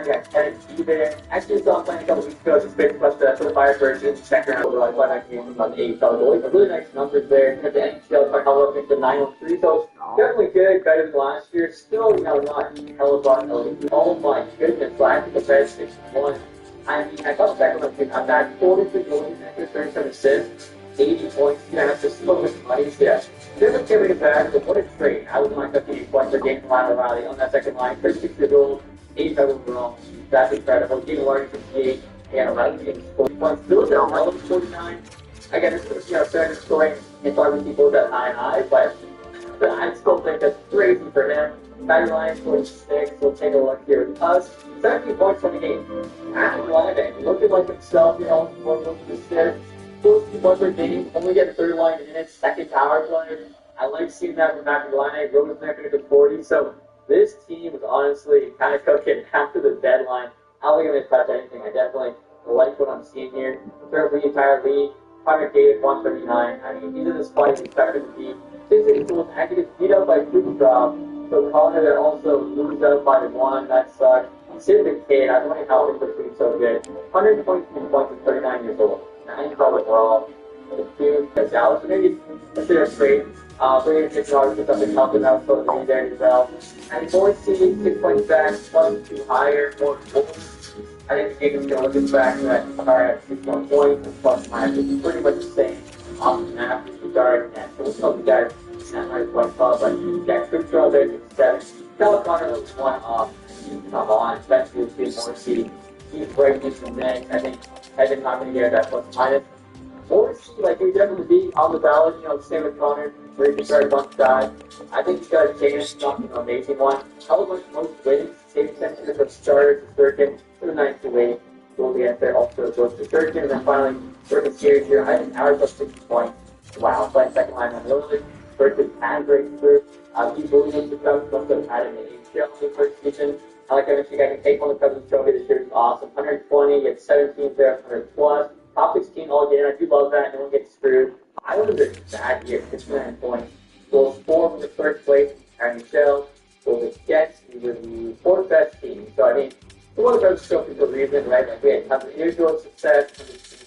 We got Kenneth G there. Actually, saw him playing a couple weeks ago. Just based for the Fire version. Second round overall. Quite nice game from the AHL goalie. But really nice numbers there. The NHL quite held up into 903. So definitely good. Better than last year. Still, not hell of a elite. Oh my goodness. Last year, compared to 6-1. I mean, I thought second one came out that 43 goals, 37 assists, 80 points. That's just so much money. So, yeah. Different carry back, but what a trade. I would like to see points per game from Lionel Riley on that second line. 36 goals, 85 overall. That's incredible. Game learning 58, and Riley getting 40 points. Still down, Riley 49. Again, it's going to see our starting scoring. It's hard to see both that high, but I still think that's crazy for him. Batting line 46. We'll take a look here with us. 17 points from the game. After landing, looking like himself, more looking to sit. 14 points per game, only getting 39 minutes, second power play. I like seeing that from Matthew Line. Rose never to 40. So this team is honestly kind of cooking after the deadline. I don't think I'm going to touch anything. I definitely like what I'm seeing here. Third for the entire league. Connor David 139. I mean, he's in this fight. He's expected to be 6 goals. Actually gets beat up by Kucherov. So Connor there also loses out by 1. That sucks. Sid the kid. I don't know how he's doing so good. 123 points at 39 years old. 9 call overall. The two Dallas. So maybe consider a trade. Bringing $6 for something helping out so the there as well. And boy seeing 6 points back, 1-2 higher, more goals. I think the game is going to look back to that are at 6 more points and plus minus. It's pretty much the same off the map with regard and so some of the guys not right point club, but yeah, good draw there to 7. Tell Connor was 1 off. Come on, especially with 2 more seed. He's breaking from next. I think Evan not going to get that plus minus. Morrissey, like, he would definitely be on the ballot, same with Connor, where he can start a bunch of guys. I think he's got a chance, not an amazing one. Probably most wins, saving center from starters to Sturgeon to the 9-8. Goals against there also goes to Sturgeon, and then finally, Sturgeon series here, I think average of 60 points. Wow, playing second line on Lillard. Sturgeon can break through. He's really into the stuff, must have had in the AHL in the first season. I like how you guys can take one of the Cousins Trophy this year. It's awesome. 120, gets 17 there, 100 plus. Top 16 all game. I do love that. No one gets screwed. I was a bad year. 69 points. Goals 4 from the first place. NHL. Goals Jets. We were the 4th best team. So, I mean, it was a Cousins Trophy for a reason, right? Like, we had tons of individual success,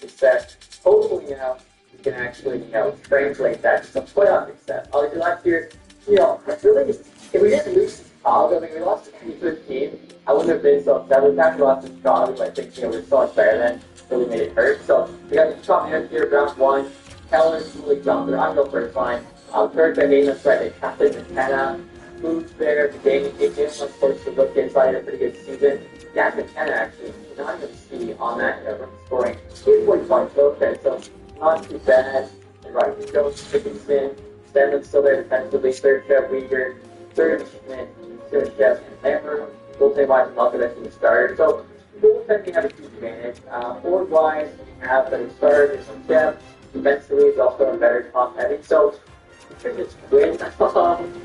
success. Hopefully, we can actually, translate that to some playoff success. Obviously, last year, really, if we didn't lose to Chicago, I mean, we lost to 2015, I wouldn't have been so upset. We actually lost to Chicago, I think, we're so much better than really made it hurt. So, we got the top here, round 1. Keller, really jumper. I'm going first line. Third, by name, that's right, they Captain McKenna. Boots there, the game, of course, to look inside a pretty good season. Jack McKenna, actually, not even see on that, scoring 2 points, okay, so not too bad. And right, Jones, Dickinson, Stenman's still there defensively. Third, Jeff Weeger. Third, Schmidt. Third, Jeff, and Hammer. Goaltending-wise, Malkovich in the starter. So, goaltending have a huge advantage. Forward-wise, we have better starters and depth. Defensively, it's also a better top-heavy. So, we should just win.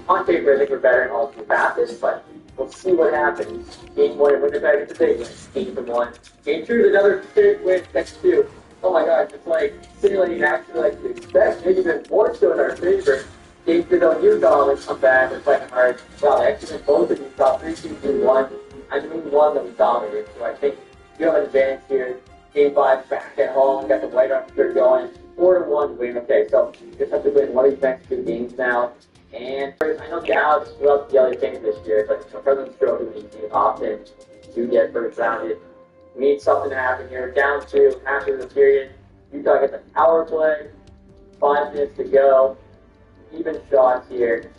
On paper, I think we're better in all 2 passes, but we'll see what happens. Game 1, Winnipeg is a big win. 8-1. Game 2 is another big win. Next 2. Oh my gosh, it's like simulating actually like to expect, maybe even more so in our favor. Game 2 though, Utah would come back and fight hard. Wow, actually both of these top 3-2-1. I mean, one that we dominated, so I think you have an advantage here. Game 5, back at home, got the White Armor going. 4-1 win. Okay, so you just have to win one of these next 2 games now. And I know Dallas loves the other teams this year, but President's Trophy teams often do get first rounded. We need something to happen here. Down 2 after the period. Utah gets a power play. 5 minutes to go. Even shots here.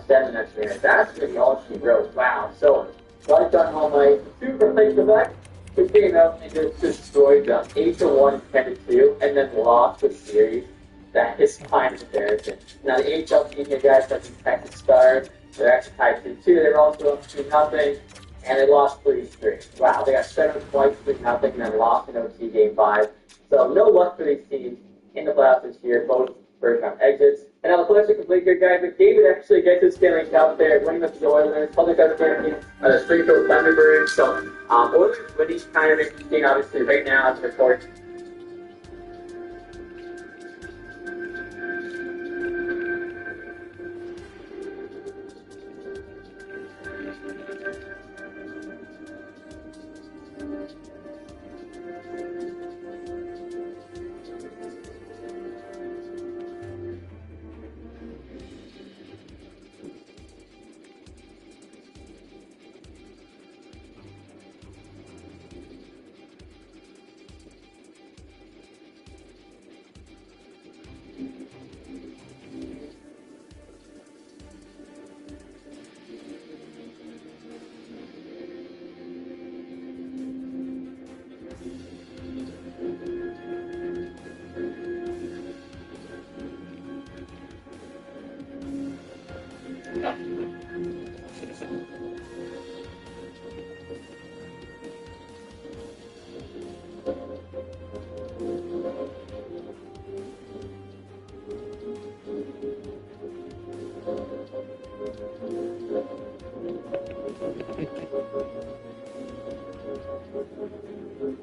7 next minute. That's really all she wrote. Wow. So, right on home ice. 2 from Quebec. Good game out and just destroyed them. 8-1, 10-2, and then lost the series. That is fine comparison. Now, the AHL team here, guys, that's the Texas Stars. They're actually tied 2-2. They're also up 2-0. And they lost 3 straight. Wow, they got 7 twice, 3-0, and then lost in OT Game 5. So no luck for these teams in the playoffs this year, both first-round exits. And now the playoffs are complete here, guys. McDavid actually gets his Stanley Cup there, winning with the Oilers. Public other team, the Springfield Thunderbirds. So Oilers winning kind of interesting, obviously, right now as a report.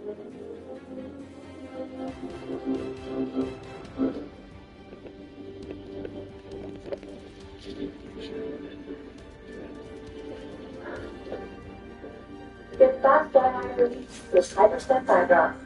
Get fast dry eye relief with hydroset eye drops.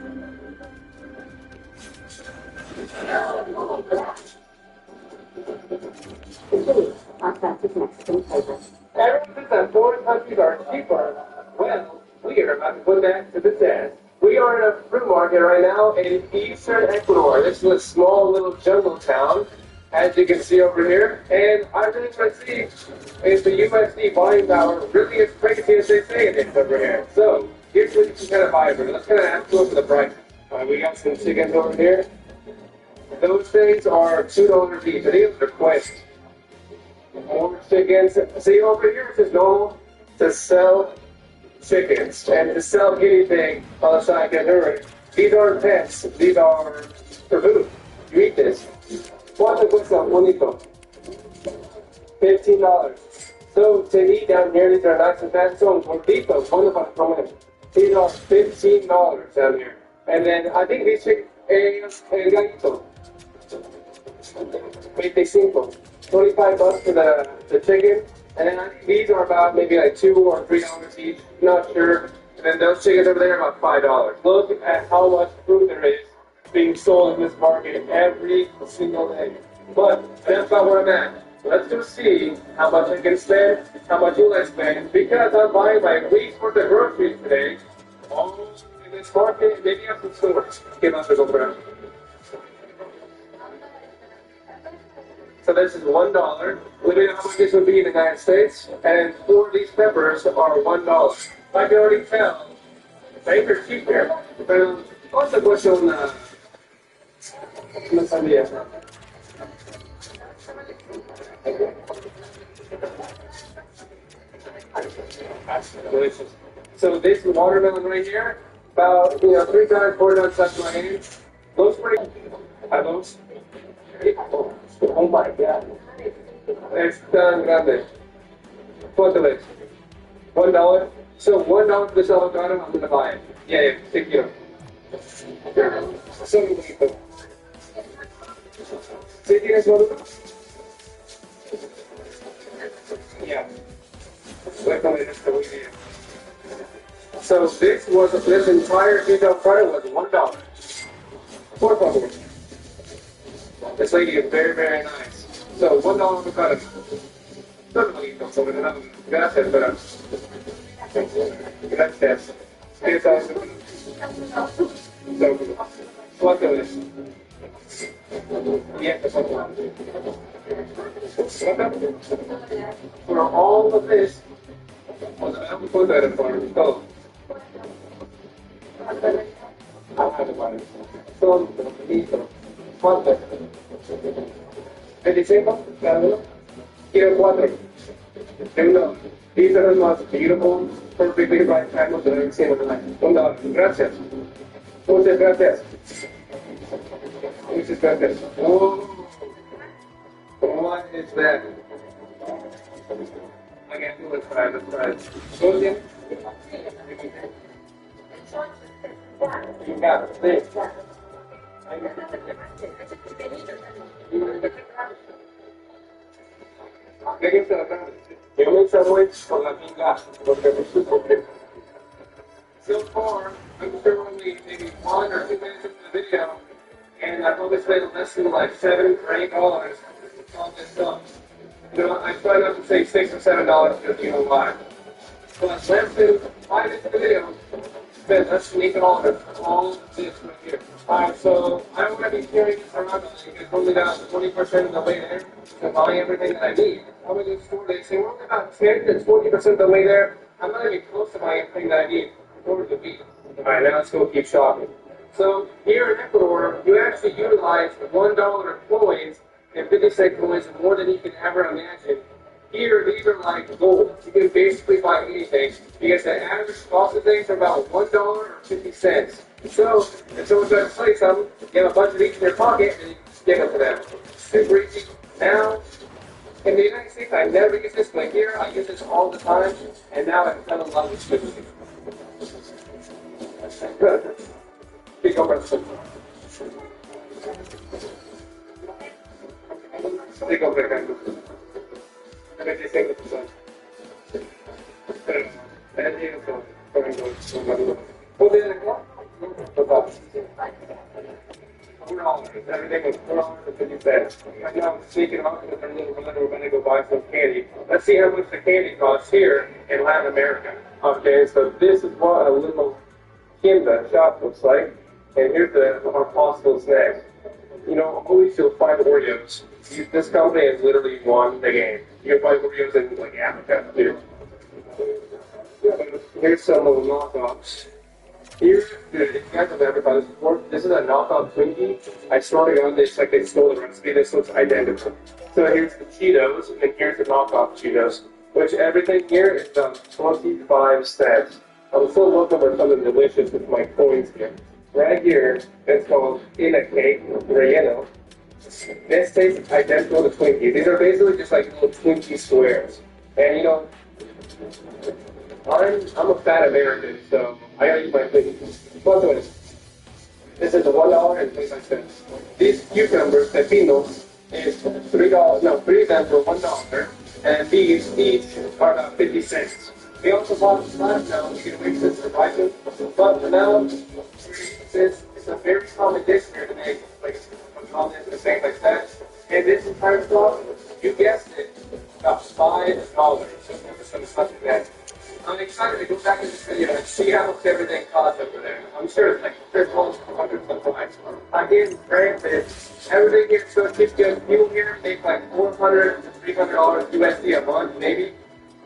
Chili, authentic Mexican flavor. Everyone says that foreign countries are cheaper. Well, we are about to put that to the test. We are in a fruit market right now in eastern Ecuador. This is a small little jungle town, as you can see over here. And I really want to see if the USD buying power really is crazy as they say it is over here. So, here's what you can kind of buy over. Let's kind of ask you for the price. We got some chickens over here. Those things are $2 each. I think they're quest. More chickens. See over here, it says normal to sell chickens and to sell guinea pig on the side. These aren't pets. These are for food. You eat this. ¿Cuánto cuesta un bonito? $15. So to eat down here, these are nice and fat. So gorditos, bueno para comer. These are $15 down here. And then I think these chickens, el gallito, 25. $25 for the chicken, and then I think these are about maybe like $2 or $3 each. Not sure. And then those chickens over there are about $5. Look at how much food there is being sold in this market every single day. But that's not where I'm at. Let's just see how much I can spend, how much will I spend, because I'm buying my week's worth of groceries today. All in this market, maybe I have some stores. Get out to go around. So this is $1. We don't know how much this would be in the United States. And 4 of these peppers are $1. I can already tell. Things are cheap here. Pero, ¿cuánto cuesta una sandía? Delicious. So this watermelon right here, about 3 times, 4 times size of my hand. Looks pretty. Are those? Oh my God. Es tan grande. ¿Cuánto es? $1? So $1 for this avocado, I'm gonna buy it. Yeah, take you. So bonito. ¿Sí tienes maduro? Yeah. Voy a comer esto muy bien. So this entire detail credit was $1. Por favor. This lady is very, very nice. So $1 avocado. Gracias, pero. Gracias. ¿Qué sabes? So, ¿cuánto es? 10 pesos. For all of this, was it out for that for todo? Son litros. ¿Cuánto? 25 cada uno. Quiero 4. $10. These are the most beautiful, perfectly right apples that I've ever seen in my life. $1. Gracias. Muchas gracias. Muchas gracias. Oh, what is that? I can't do it. Let's try it. Go again. You got it. There. Yo me sandwich con la pinga, porque so far, I'm sure only maybe 1 or 2 minutes into the video, and I've only spent less than like $7 or $8 on this stuff. I try not to say $6 or $7 because you know why. But less than 5 minutes of the video, spent less than $8 all this right here. Alright, so I don't want to be carrying this around. It's only about 20% of the way there to buy everything that I need. I'm going to the store, they say we're only about 10 to 20% of the way there. I'm not even close to buying everything that I need in order to beat. Alright, now let's go keep shopping. So here in Ecuador, you actually utilize $1 coins and 50-cent coins more than you can ever imagine. Here, these are like gold. You can basically buy anything because the average cost of things are about $1 or 50 cents. So, if someone tries to play something, you have a bunch of these in your pocket and you just give them to them. Super easy. Now, in the United States, I never use this, but here I use this all the time, and now I fell in love with it. Good. Pick up and pick up and everything was put on the 50 cents. Right now I'm sneaking off with a little brother. We're going to go buy some candy. Let's see how much the candy costs here in Latin America. Okay, so this is what a little Kinder shop looks like. And here's our possible snacks. You know, always you'll find Oreos. This company has literally won the game. You can find Oreos in like Africa, too. Here's some little knockoffs. Here, if you guys have ever tried this before, this is a knockoff Twinkie. I swear to God, it's like they stole the recipe. This looks identical. So here's the Cheetos, and here's the knockoff Cheetos, which everything here is 25 cents. I'm still looking for something delicious with my coins here. Right here, it's called In a Cake, relleno. This tastes identical to Twinkies. These are basically just like little Twinkie squares. And you know, I'm a fat American, so I gotta eat my Twinkies. But anyways, this is $1.25. These cucumbers, pepinos, is $3. No, 3 of them for $1, and these each are about 50 cents. We also bought some last now. You can wait since the prices, but for now, since it's a very common dish here to make, like omelets and things like that, and this entire stuff, you guessed it, about $5. So it's not too bad. I'm excited to go back in this video and see how much everything costs over there. I'm sure it's like there's hundreds of times. I can grant that everything here is so cheap. People here make like $400 to $300 USD a month, maybe.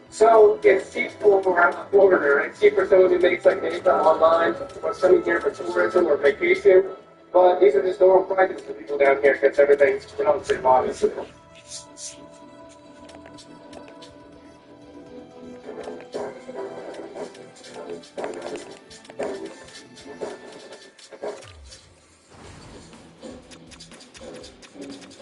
So it's cheap for around the border. It's cheaper so it makes like anything online or something here for tourism or vacation. But these are just normal prices for people down here because everything's relatively modest.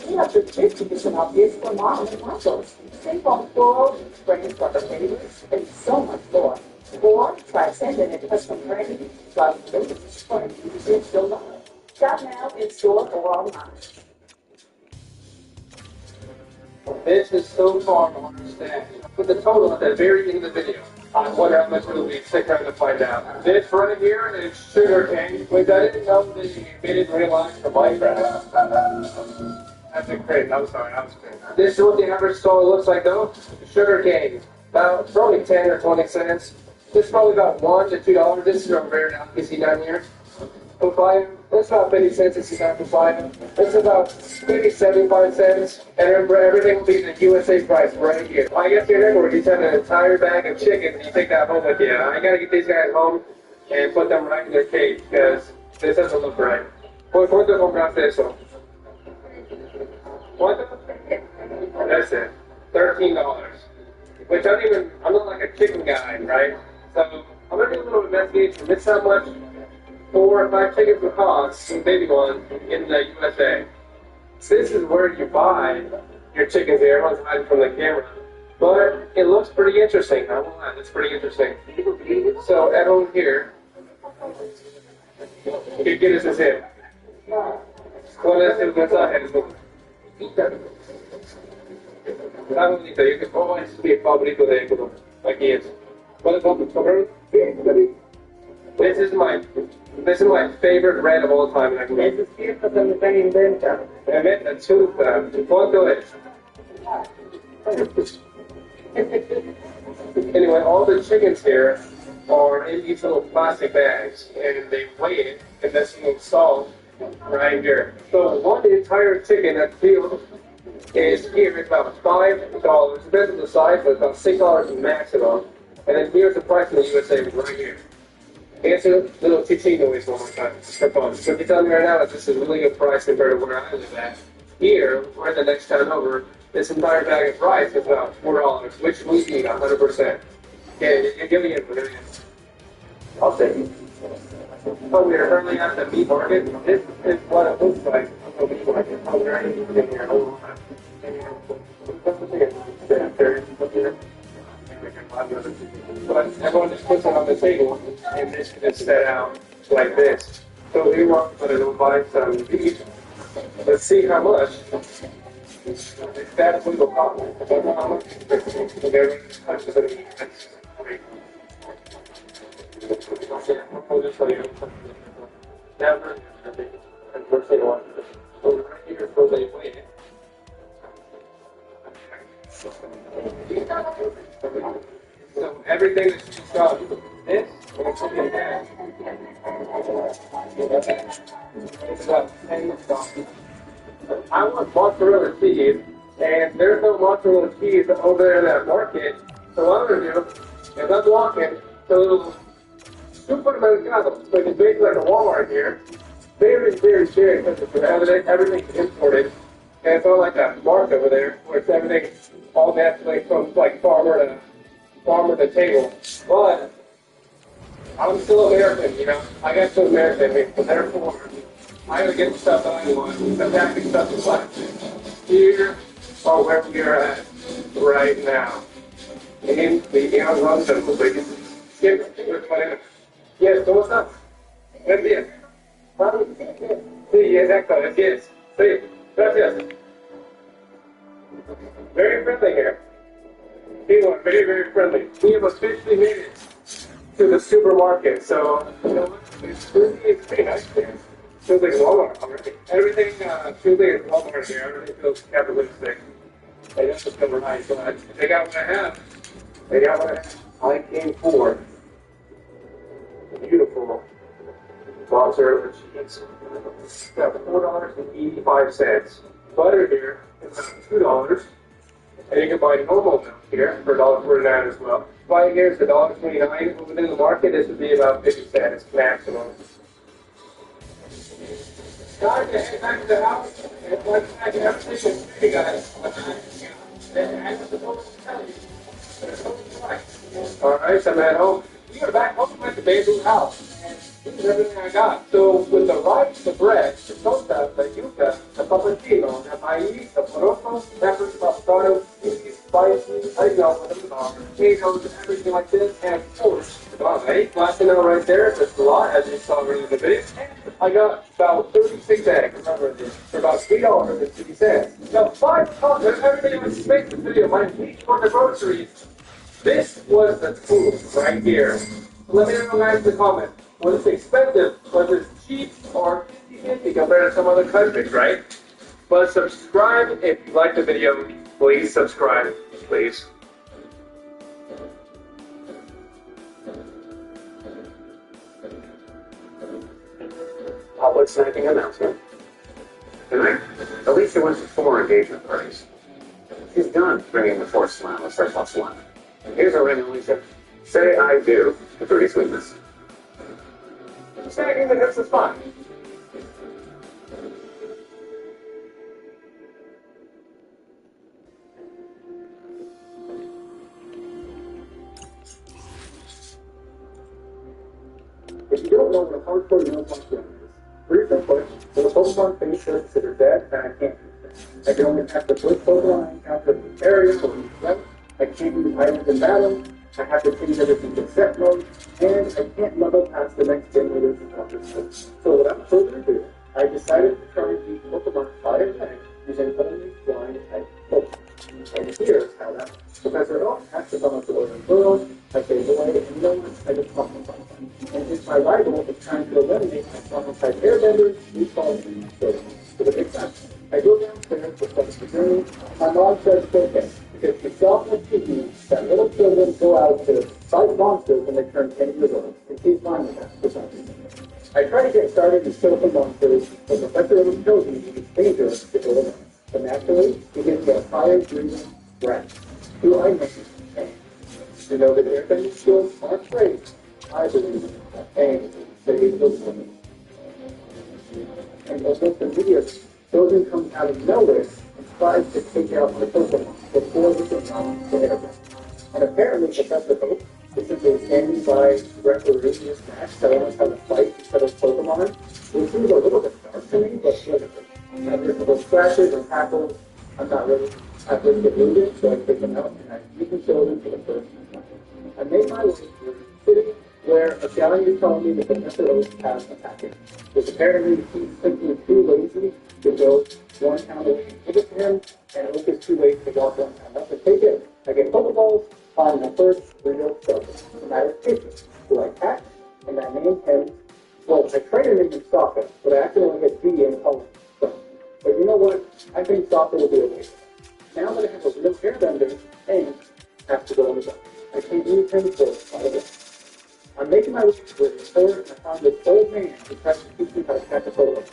We have the 50% off these for models and muscles. Save on floral, frames, rubber favorites, and so much more. Or try sending it custom branding, plus links for digital love. Shop now in store or online. This is so far to understand. Put the total at the very end of the video. I wonder how much it'll be. Stick around to find out. This right here is sugar cane, which I didn't know they made it realize for Minecraft. That's a crate. I'm sorry, I was crazy. This is what the average store looks like though. Sugar cane. About probably 10 or 20 cents. This is probably about $1 to $2. This is a rare delicacy down here. Papaya, that's about 50 cents if you have papaya. It's about maybe 75 cents. And remember, everything will be the USA price right here. I guess you're there where you have an entire bag of chicken and you take that home with you. I gotta get these guys home and put them right in their cage because this doesn't look right. ¿Cuánto compraste eso? ¿Cuánto? That's it. $13. Which I'm not like a chicken guy, right? So I'm gonna do a little investigation. This is how much 4 or 5 chickens would cost, a baby one, in the USA. So this is where you buy your chickens here. Everyone's hiding from the camera. But it looks pretty interesting. I won't lie, it's pretty interesting. So everyone here, ¿qué quieres hacer? ¿Cuál es el mensaje? Está bonito. Yo que como es mi favorito de Ecuador. Aquí es. ¿Puedes comprar? This is my favorite bread of all time. This is cierto que me están inventando. ¿Cuánto es? Anyway, all the chickens here are in these little plastic bags, and they weigh it in this little salt right here. So one entire chicken at the field is here. It's about $5. Depends on the size, but it's about $6 maximum. And then here's the price in the USA right here. Answer little chichi noise one more time for fun. So if you tell me right now that this is a really good price compared to where I live at, here, or in the next town over, this entire bag of rice is about $4, which we eat 100%. Yeah, give me a million. I'll take it. So we're currently at the meat market. This is what it looks like. The meat market. We're in here a long time. But everyone just puts it on the table, and this is set out like this. So we want to buy some beef. Let's see how much. That's legal problem. I don't know how much. They're touches of meat. That's great. I'll just show you. Never. And first thing I want to do. So right here for the weight. So everything that she's got, this, it's about 10 dollars. I want mozzarella cheese, and there's no mozzarella cheese over there in that market. So what I'm gonna do is I'm walking to a little supermercado, which is basically like a Walmart here. Very, very, very expensive for everything's imported. And it's all like a market over there, where it's everything all naturally from like farmer to table. But I'm still American, you know. I got to American me, so therefore I gotta get the stuff that I want. The packaged stuff is like here or where we are at right now. In the Amazon Central, so you can skip it. Yes, ¿cómo está? Buen día. Sí, exacto, así es. Sí, gracias. Very friendly here. People are very, very friendly. We have officially made it to the supermarket, so you know what? It's pretty nice here. Feels like Walmart already. Everything feels like Walmart here. Everything feels capitalistic. They just feel nice, but they got what I have. They got what I have. I came for beautiful mozzarella cheese. Got $4.85. Butter here is about $2. And you can buy normal milk here for $1.49 as well. Buy here is $1.29. But within the market, this would be about 50 cents maximum. Guys, get back to the house. And like back everything is free, guys. And I'm supposed to tell you. Alright, so I'm at home. We are back home at the bamboo house. And this is everything I got. So with the rice, the bread, the torta, the yuca, the papatino, the maíz, the porotos, peppers, avocado, cheese, spicy, I don't know, potatoes, everything like this, and of course, the egg. Last thing right there is the salad, as you saw already in the video. I got about 36 eggs, remember this, for about $3.50. Now, $5, everything I just made this video, my week for the groceries. This was the tool right here. Let me know guys in the comments. Was it expensive? Was it cheap? Or 50-50 compared to some other countries, right? But subscribe if you like the video. Please subscribe, please. Public sniping announcement. Tonight, Alicia went to 4 engagement parties. She's done bringing the forced smile as her plus one. Here's our ring, Alicia. Say I do to pretty sweetness. Snagging the hips is fine. If you don't know what a hardcore nail punch gun is, pretty simple. With a Pokemon face is considered dead, and I can't use it. I can only have to push Pokemon after the area or the I can't use items in battle. I have to change everything to set mode, and I can't level past the next generators of this. So without further ado, I decided to try and beat Pokemon Fire and Ice using only blind type Pokemon. And here's how that Professor Oak has to come up to the world, I save away, and no one I just talk about. And since my rival is trying to eliminate my Pokemon type airbenders, we call them so the big time. I go downstairs to start the journey. My mom says it's okay. Because she saw from TV that little children go out to fight monsters when they turn 10 years old. And she's fine with that for some reason. I try to get started and kill some monsters, but Professor Oak tells me it's dangerous to kill them. But naturally, he gives me a fire-breathing rat, who I name Pain. You know that airbending skills aren't great. I believe that Pain saves the world. And although the video children come out of nowhere and tries to take out my Pokemon before we can mount the airbend. And apparently Professor Oak is simply standing by refereeing this match telling us how to fight instead of Pokemon, which seems a little bit dark to me, but whatever. And there's little scratches or tackles. I'm not really at risk of losing, so I take them out and I beat the children for the first time. I made my way through the city where a guy is telling me that the Minnesota has a package. Which apparently he's simply too lazy to go 1 pound of give it to him, and Oak is too lazy to walk 1 pound up and take it. I get Pokeballs on my first real surface. The matter of patience. Who I catch, and I named him. Well, I tried to name him Sokka, but I accidentally hit B and called him Sokka. But you know what? I think Sokka will be okay. Now that I have a real airbender, and have to go with him. I can't use him for quite a bit. I'm making my way to the resort, and I found this old man who tries to teach me how to catch a photo.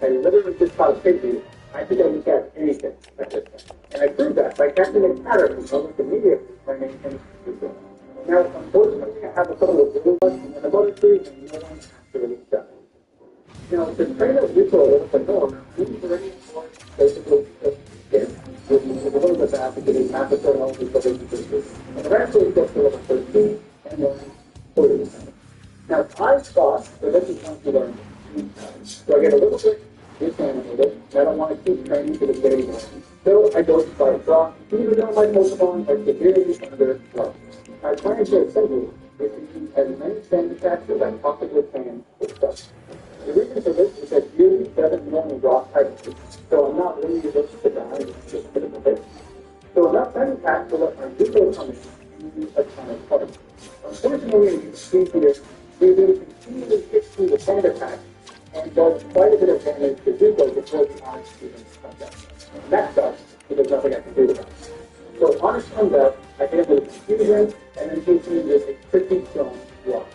I literally just caught a picture. I think I can catch anything at this point. And I proved that by catching a pattern almost immediately by making him do. Now, unfortunately, I have a couple of little ones and a butter tree, and no one has to release that. Now, to train out Retool with the norm, we need to reinforce basically just skin, which is a little bit bad because it's half a turn only for the increases. And eventually it gets to level 13 and then 40%. Now, I thought that this is going to learn. So I get a little bit disanimated, and I don't want to keep training to the getting more. So I go to start drop, even though my Pokemon are severely under threat. My plan to essentially is to use as many sand attacks as I possibly can with stuff. The reason for this is that Fury doesn't normally drop types, so I'm not really able to die with just a bit of a hit. So enough sand attacks to let my Zuko come in and use a ton of parts. Unfortunately, as you can see here, Fury continually hits through the sand attack and does quite a bit of damage to Zuko before the Onyx even comes out. And that sucks, because there's nothing I can do about it. So Onyx comes out, I hit him with Fusion, and then takes me with a tricky stone rock,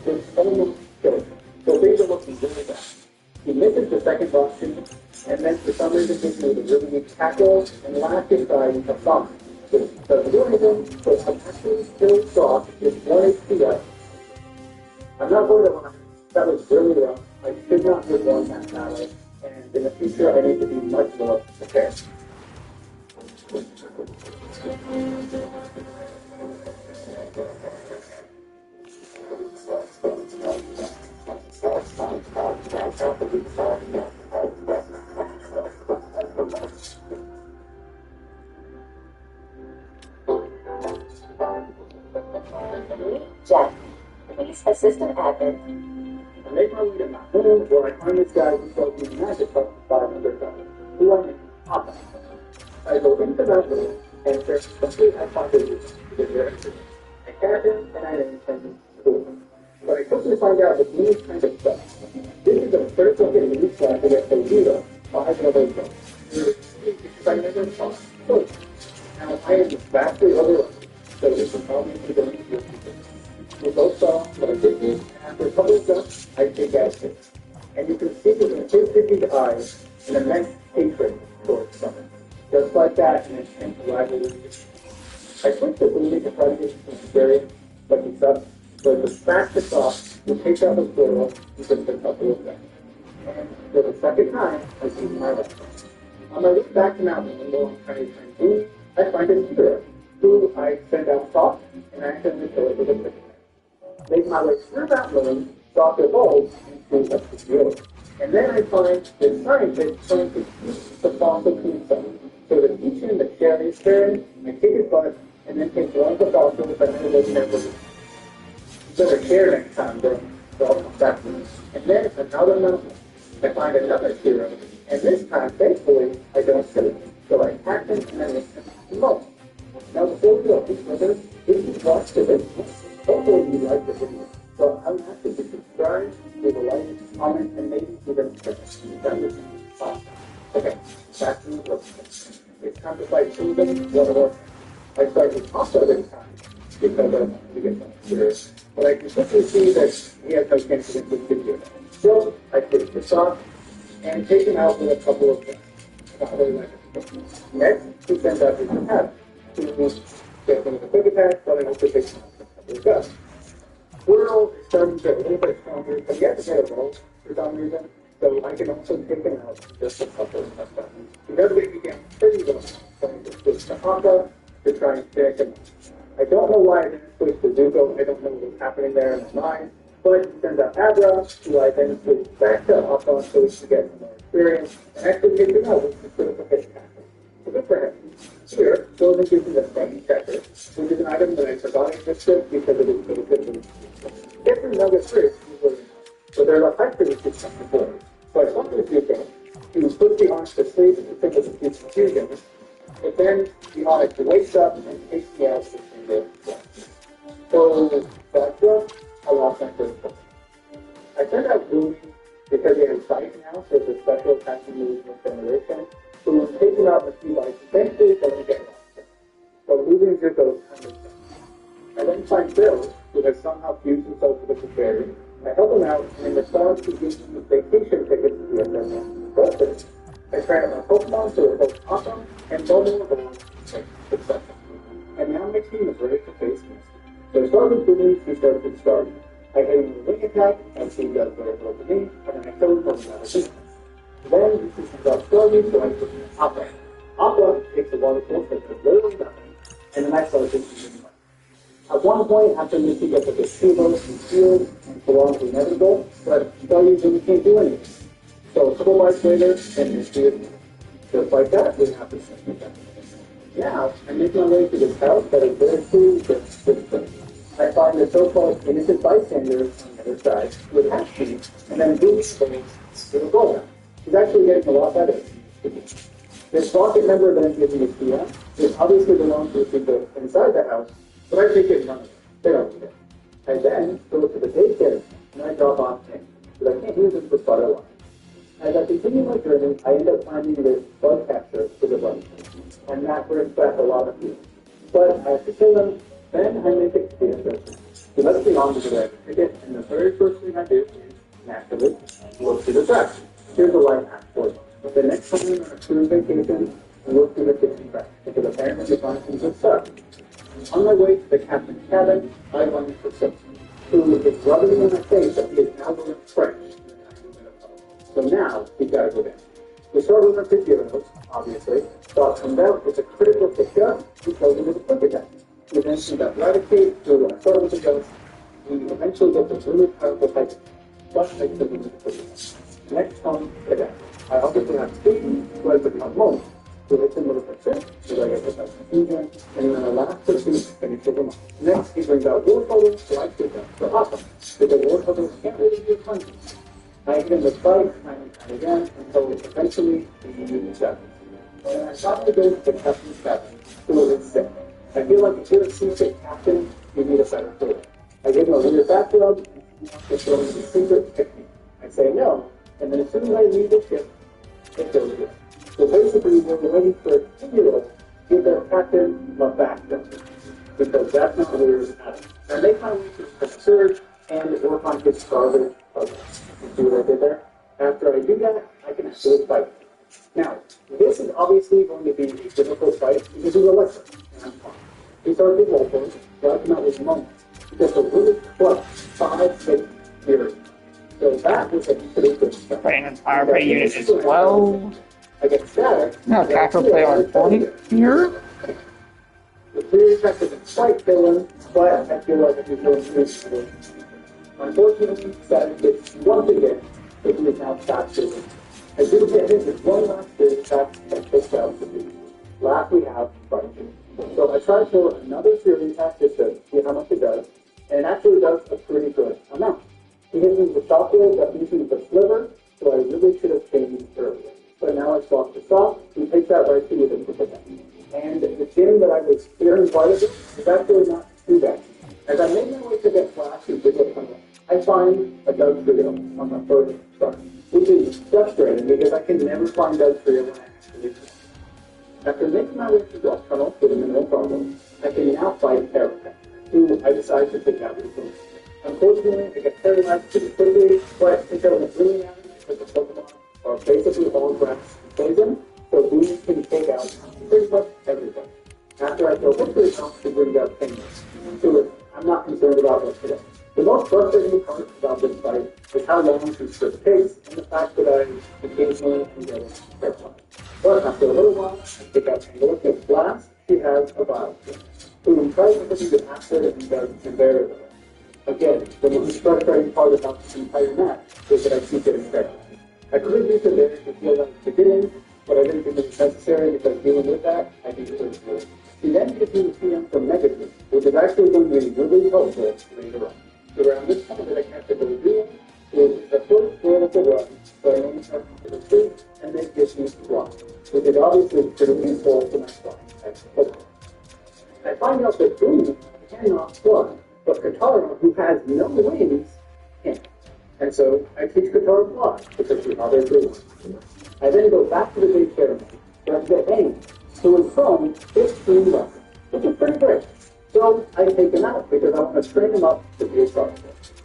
which almost kills him. So things are looking really bad. He misses the second boss shooting, and then for some reason gives me the really weak tackle, and last is dying a Sonic. Which doesn't do anything, so I'm actually still soft with 1 HP left. I'm not going to lie, that was really rough. I should not have won that battle, and in the future I need to be much more prepared. Jack, please assistant admin. I make my way to my home where I find this guy who tells me magic about $500, who I name Papa. I go into that room, and there's something I find it is very interesting. I catch him, and I name him Cool. But I quickly find out that he's kind of stuck. This is the first look at the slide to get the zero, 5 levels ago. Because I never saw Cool. Now, I am vastly overlooked, so this is probably going to be a we both saw what I did do, and after a couple of steps, I take out it. And you can see within his 50 eyes an immense hatred towards something. Just like that, and it's rivalry. I switched to believing to try to get some experience, but he sucks. So the smash this off, he takes out the squirrel, and puts a couple of them. And for the second time, I see my left. On my way back to Mountain Window, I'm trying to find food, I find a hero, who I send out soft, and I accidentally kill it with a quick. Make my way through that room, soft evolves into a field. And then I find this scientist trying to eat the fossil tombstone. So to teach him the cherry experiment, I kick his butt, and then take one of the fossils that I was never used. So the chair next time, bro. So I'll come back to me. And then another mountain. I find another hero, and this time, thankfully, I don't kill him. So I attack him, and then listen to most. Now before we go any further, if you watch the video, hopefully you like the video. So I would ask you to subscribe, leave a like, comment, and maybe even comment. That would be awesome. Okay, back to the book. It's time to fight Susan, War. I started also this time because I wanted to get some serious. But I can quickly see that he has no chance against this video. So I take this off and take him out with a couple of things. Not really like it. Next, he sends out his attack. He gets him with a quick attack, but I also take him out with a couple of guns. Squirrel is starting to get a little bit stronger, but he has to get a roll for some reason, so I can also take him out just a couple of times. He does make me get pretty well, so I just switch to Haka to try and pick him. I don't know why I didn't switch to Zuko, I don't know what was happening there in my mind, but he sends out Abra, who I then switch back to Haka so he can get some more experience, and actually take him out with the critical hit attack. So good for him. Here, Golden gives me the same checker, which is an item that I forgot existed because it is so good. Different nugget first, but there's a factor which is before. So I thought this weekend, he was put the Onyx to sleep to think of his confusions, but then the Onyx wakes up and takes me out to the So that's it. I lost my first book. I turned out Boomy because he has sight now, so it's a special attachment movie generation. So we're taking out a few bites. Eventually, it doesn't get lost. So moving just goes kind of thing. I then find Bill, who has somehow fused himself with the fairy. I help him out, and in response, he gives me vacation tickets to the SSN. But I try out my Pokemon, so it's both awesome and vulnerable, etc. And now my team is ready to face me. So I start with Boomy, he starts with Starmie. I hit him with a wing attack, and he does very well to me, and then I kill him from another team. Then he sees out Starmie, so I put him in Aqua. Aqua takes a water course that's literally nothing, and then I start to at one point, after Misty gets a placebo and shield and prolongs the inevitable, but Starmie really can't do anything. So a couple bites later, and Misty is just like that, we have to finish that. Now, I make my way to this house that is very cool with I find the so-called innocent bystander on the other side with half sheet, and then Boomy stays with a goal. He's actually getting a lot better. This rocket member then gives me a PM, which obviously belongs to the people inside the house, but I take it none of them. They don't need it. I then go to the daycare, and I drop off him, because I can't use it for Spotify. As I continue my journey, I end up finding this bug catcher for the bug, and that brings back a lot of feelings. But I have to kill him, then I make it to the interesting. So let's be on to the red ticket, and the very first thing I do is, naturally, look through the tracks. Here's a life hack for you. The next time you're on a cruise vacation, look through the kitchen track, because apparently you find some good stuff. On my way to the captain's cabin, I run into Simpson, who is rubbing me in my face that he is now going French. So now, he's got to go down. We start with our 50 heroes, obviously. Thought comes out, it's a critical pickup, he tells me to quick attack. We then see that Eradicate, so when I start with the ghost, we eventually get the really powerful type, plus makes the movie quick attack. Next comes the death. I obviously have Steve, who has become Moment. So it's in little picture, so I get this confusion, and then the last pursuit finishes him off. Next, he brings out War Photos, so I shoot them. So awesome, because War Photos can't really do punches. I hit him with fight, time and time again, until eventually he uses that. And I finally go to the captain's cabin, who is sick. I feel like if you're a secret captain, you need a better tool. I give him a weird back rub, and he wants to show me the secret technique. I say no, and then as soon as I leave the ship, it goes good. So basically, when you're ready for a 2-year-old, give their captain a back rub, because that's not what we're at. I make my way to the surge and work on his starboard puzzle. You see what I did there? After I do that, I can actually fight. Now, this is obviously going to be a difficult fight because he's electric, and I'm fine. He started with Wolford, so I come out with Moment. Just a really clutch 5-6 series. So that was a pretty good start. Putting an armor unit as well. I get static. Now, tackle play on 20 here. The three attack isn't quite killing, but I feel like if he's going through it. Unfortunately, static gets once again, but he is now back to it. I do get hit with one last big attack that takes out the beat. Last we have Bungie. So I try for another series attack just to see how much it does, and it actually does a pretty good amount. He hits me with the shockwave that leaves me with a sliver, so I really should have changed earlier. But now I swap to soft, he takes that right to with a quick attack. And the gym that I was fearing quite a bit is actually not too bad. As I make my way to get Flash and Digital Hunter, I find a Doug Trio on my first start, which is frustrating because I can never find Doug Trio when I actually do. After making my way to Rock Tunnel with no problem, I can now fight Erica, who I decide to take out with me. Unfortunately, I get paralyzed pretty quickly, but since I was really angry because the Pokemon are basically all grass and poison, so Boomy can take out pretty much everything. After I kill Victory Pump, he brings out Penguin. So I'm not concerned about it today. The most frustrating part about this fight is how long this script takes, and the fact that I occasionally can get it terrified. But after a little while, I pick out Tangle with Blast. She has a Vile who tries to put me to acid and does invariably. Again, the most frustrating part about this entire match is that I keep getting terrified. I could have used it there to feel like the beginning, but I didn't think it was necessary because dealing with that, I think it was good. He then gives me the PM from negative, which is actually going to be really helpful later on. So around this point that I can't take a review, is the first vertical run, so I only have to the two, and then gives me one, which is obviously pretty useful to my flying. I find out that Boone cannot fly, but Katara, who has no wings, can. And so I teach Katara to fly, because she other good. I then go back to the big pyramid, where I get Aang, who is from 15 lessons, which is pretty great. So I take him out, because I want to train him up to be a star.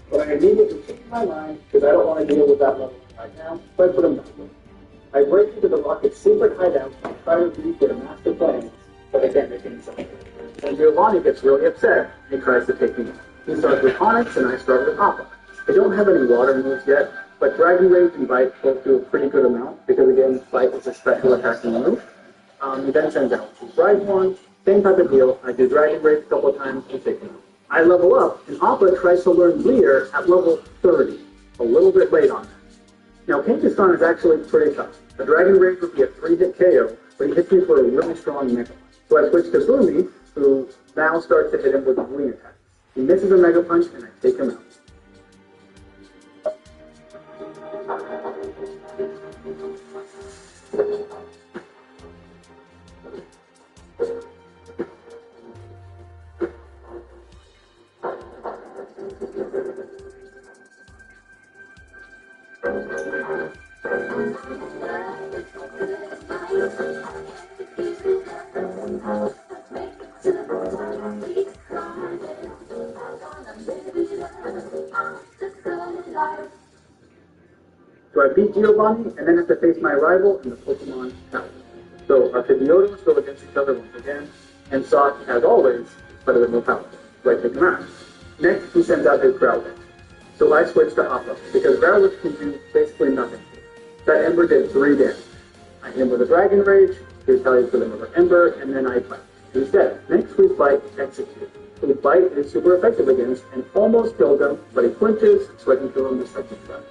But I immediately change my mind, because I don't want to deal with that level right now, so I put him back. I break into the rocket's secret hideout and try to reach their master plans, but I can't make any sense. And Giovanni gets really upset, and he tries to take me out. He starts with Onyx, and I start with Appa. I don't have any water moves yet, but Dragon Rage and Bite both do a pretty good amount, because again, Bite is a special attacking move. He then sends out Rhyhorn, same type of deal. I do Dragon Rage a couple of times and take him out. I level up, and Appa tries to learn Bleeder at level 30, a little bit late on that. Now, Kangaskhan is actually pretty tough. A Dragon Rage would be a 3-hit KO, but he hits me for a really strong Mega Punch. So I switch to Boomy, who now starts to hit him with wing attacks. He misses a Mega Punch, and I take him out. So I beat Giovanni, and then have to face my rival in the Pokemon Tower. So our Pidgeotos go against each other once again, and Sot, as always, is better than no power. So I take him out. Next, he sends out his Growlithe. So I switch to Appa, because Growlithe can do basically nothing. That Ember did 3 damage. I hit him with a Dragon Rage, he retaliates with another Ember, and then I fight. He's dead. Next, we fight Execute, who Bite is super effective against, and almost killed him, but he flinches, so I can kill him the second time.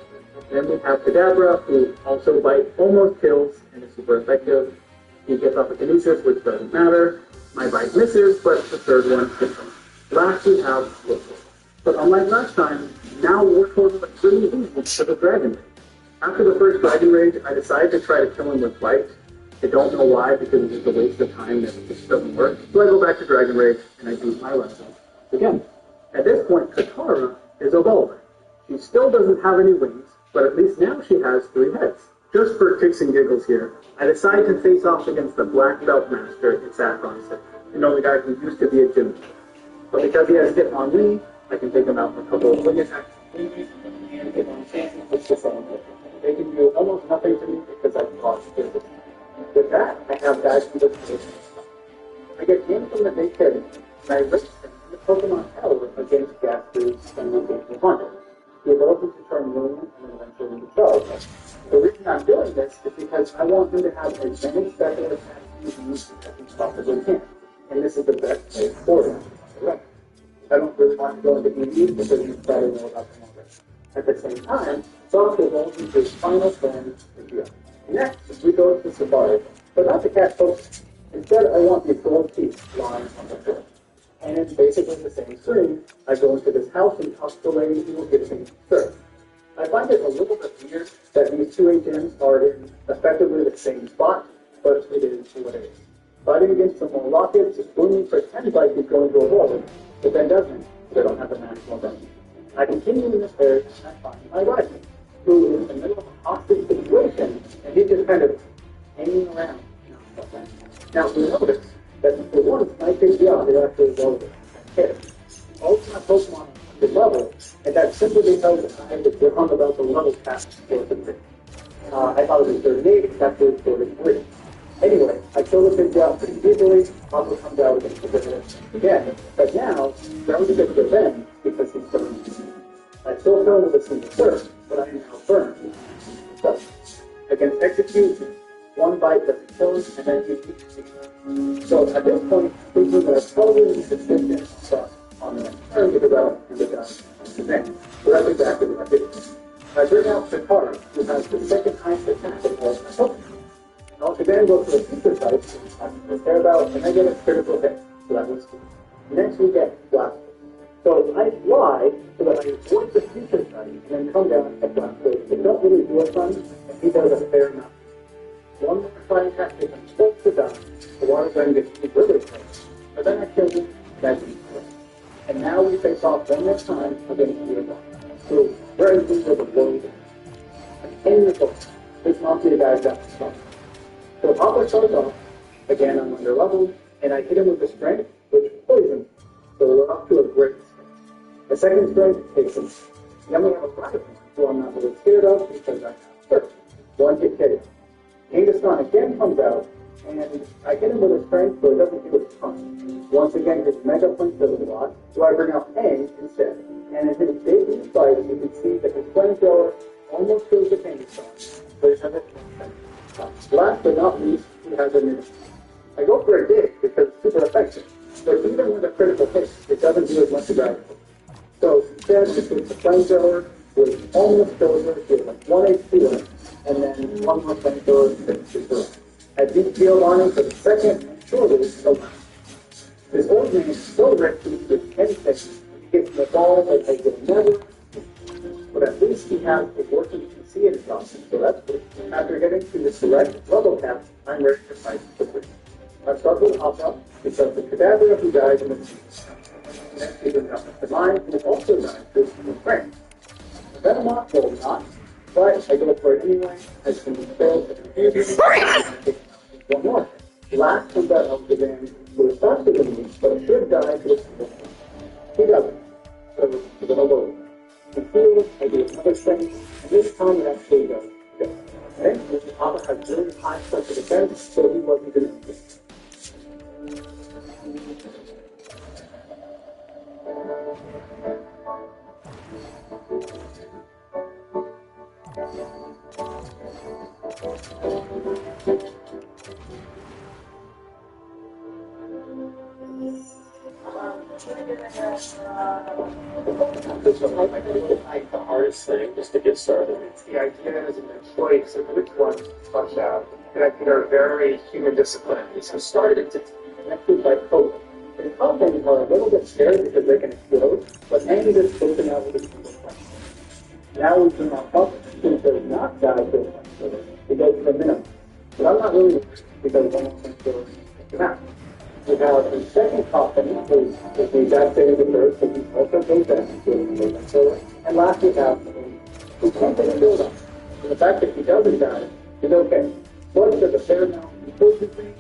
Then we have Kadabra, who also Bite almost kills and is super effective. He gets off a Kinesis, which doesn't matter. My Bite misses, but the third one hits him. Last we have Retool. But unlike last time, now Retool is really easy to the Dragon Rage. After the first Dragon Rage, I decided to try to kill him with Bite. I don't know why, because it's just a waste of time and it just doesn't work. So I go back to Dragon Rage and I do my lesson again. At this point, Katara is evolving. She still doesn't have any wings, but at least now she has 3 heads. Just for kicks and giggles here, I decide to face off against the Black Belt Master in Saffron City. You know, the guy who used to be a gym. But because he has hit on me, I can take him out with a couple of wing attacks and hit on chances, which is they can do almost nothing to me because I've lost physical. With that, I have guys from the position. I get in from the big head, and I race him in the Pokemon Tower against Gaster's and the Hunter. The ability to turn Million and then eventually into Charge. The reason I'm doing this is because I want him to have as many special attacks as he possibly can. And this is the best way for him. I don't really want to go into EV because you probably know about them already. At the same time, Soft evolves into his final form, the Next, we go to Safari, but not to catch folks. Instead, I want these gold teeth lying on the floor. And it's basically the same screen. I go into this house and talk to the lady who will give me service. I find it a little bit weird that these 2 HMs are in effectively the same spot, but it is what it is. Fighting against some more rockets, Booming pretends like he's going to avoid it, but then doesn't, so they don't have the maximum damage. I continue in this area and I find my rival, who is in the middle of a hostage situation, and he's just kind of hanging around. Now, we notice that for once, my Pidgeot is actually relevant. Hit. All of my Pokemon are the level, and that's simply because I was wrong about the level cap for the thing. I thought it was 38, it's actually 33. Anyway, I kill the Pidgeot pretty easily, also comes out against the Pidgeot again, but now, that was a bit of revenge because he's burned. I still kill him with a single surf, but I am now burned. So, against Execute, 1 bite doesn't kill him, and then he eats me. So at this point, thinking that I probably need to sit in stuff on the next turn because I don't end up thing. So that's exactly what I did. I bring out Katara, who has the second highest attack of all my Pokemon. And also then go to a future type, I care about, and I get a critical hit. So that was two. Next we get blast. So I fly so that I avoid the future type and then come down at blast. So they don't really do a ton, and he does a fair amount. One more flying attack is I'm supposed to die. The water gun gets really close. But then I kill him, that's it. And now we face off one more time against the other. So very easy with a low damage. In the book, this monthly the guy's got the stuff. So Papa shows off, again I'm under level, and I hit him with the strength, which poisons. So we're up to a great strength. The second strength takes him. Then we have a private one, who I'm not really scared of because I have first. One hit hit him. Kangaskhan again comes out, and I hit him with a strength, so it doesn't do a ton. Once again, his Mega Punch does a lot, so I bring out Aang instead. And in his debut fight, you can see that his flamethrower almost kills the Kangaskhan, but it has a last but not least, he has a minute. I go for a dig because it's super effective, but even with a critical hit, it doesn't do as much as I. So instead, I take the flamethrower, which almost kills her, with like 1 HP left, and then one more flamethrower finishes her. I beat field on him for the second, and surely the last. This old man is so risky with anything. He gets the ball like I will never. But at least he has a working PC in his office, so that's good. After getting to the select level cap, I'm ready to fight the three. I start with Alpha, because the cadaver who died in the sea. Next, he brings up the mine, who also died through the frame. The Venomot will not, but I go for it anyway, as he fails to confuse me. One more. Last comes out of the band, who is faster than me, but should die to the single. He doesn't. So, he's gonna load. He heals, I do another strength, and this time it actually does. Okay? This Papa has really high special defense, so he wasn't gonna do it. The hardest thing just to get started. It's the ideas and the choice of which ones to flush out. And I think are very human disciplines. So started to Connected by code. The content are a little bit scared because they can explode, but Andy just open out with a single question. Now we can now help since does not die to a question. It goes to the minimum. But I'm not really worried because one of them goes to max. We have the second coffin, who is the exact same as the first, but he also goes down to a and last we have who can't take a build up. And the fact that he doesn't die is okay. Blood does a fair amount of unfortunately,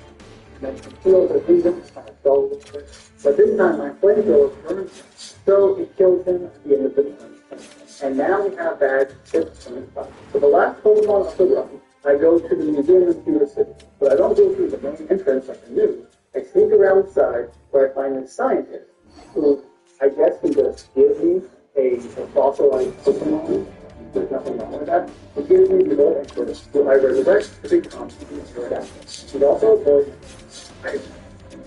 and then he feels a reason kind of dull. But this time my flamethrower burns him, so it kills him at the end of the turn. And now we have badge 625. So the last Pokemon of the run, I go to the museum in Cedar City, but I don't go through the main entrance like I knew. I sneak around the side where I find a scientist who I guess can just give me a fossilized Pokemon. There's nothing wrong with that. He gives me the old entrance who I resurrect to become the adapter. He's also a boy.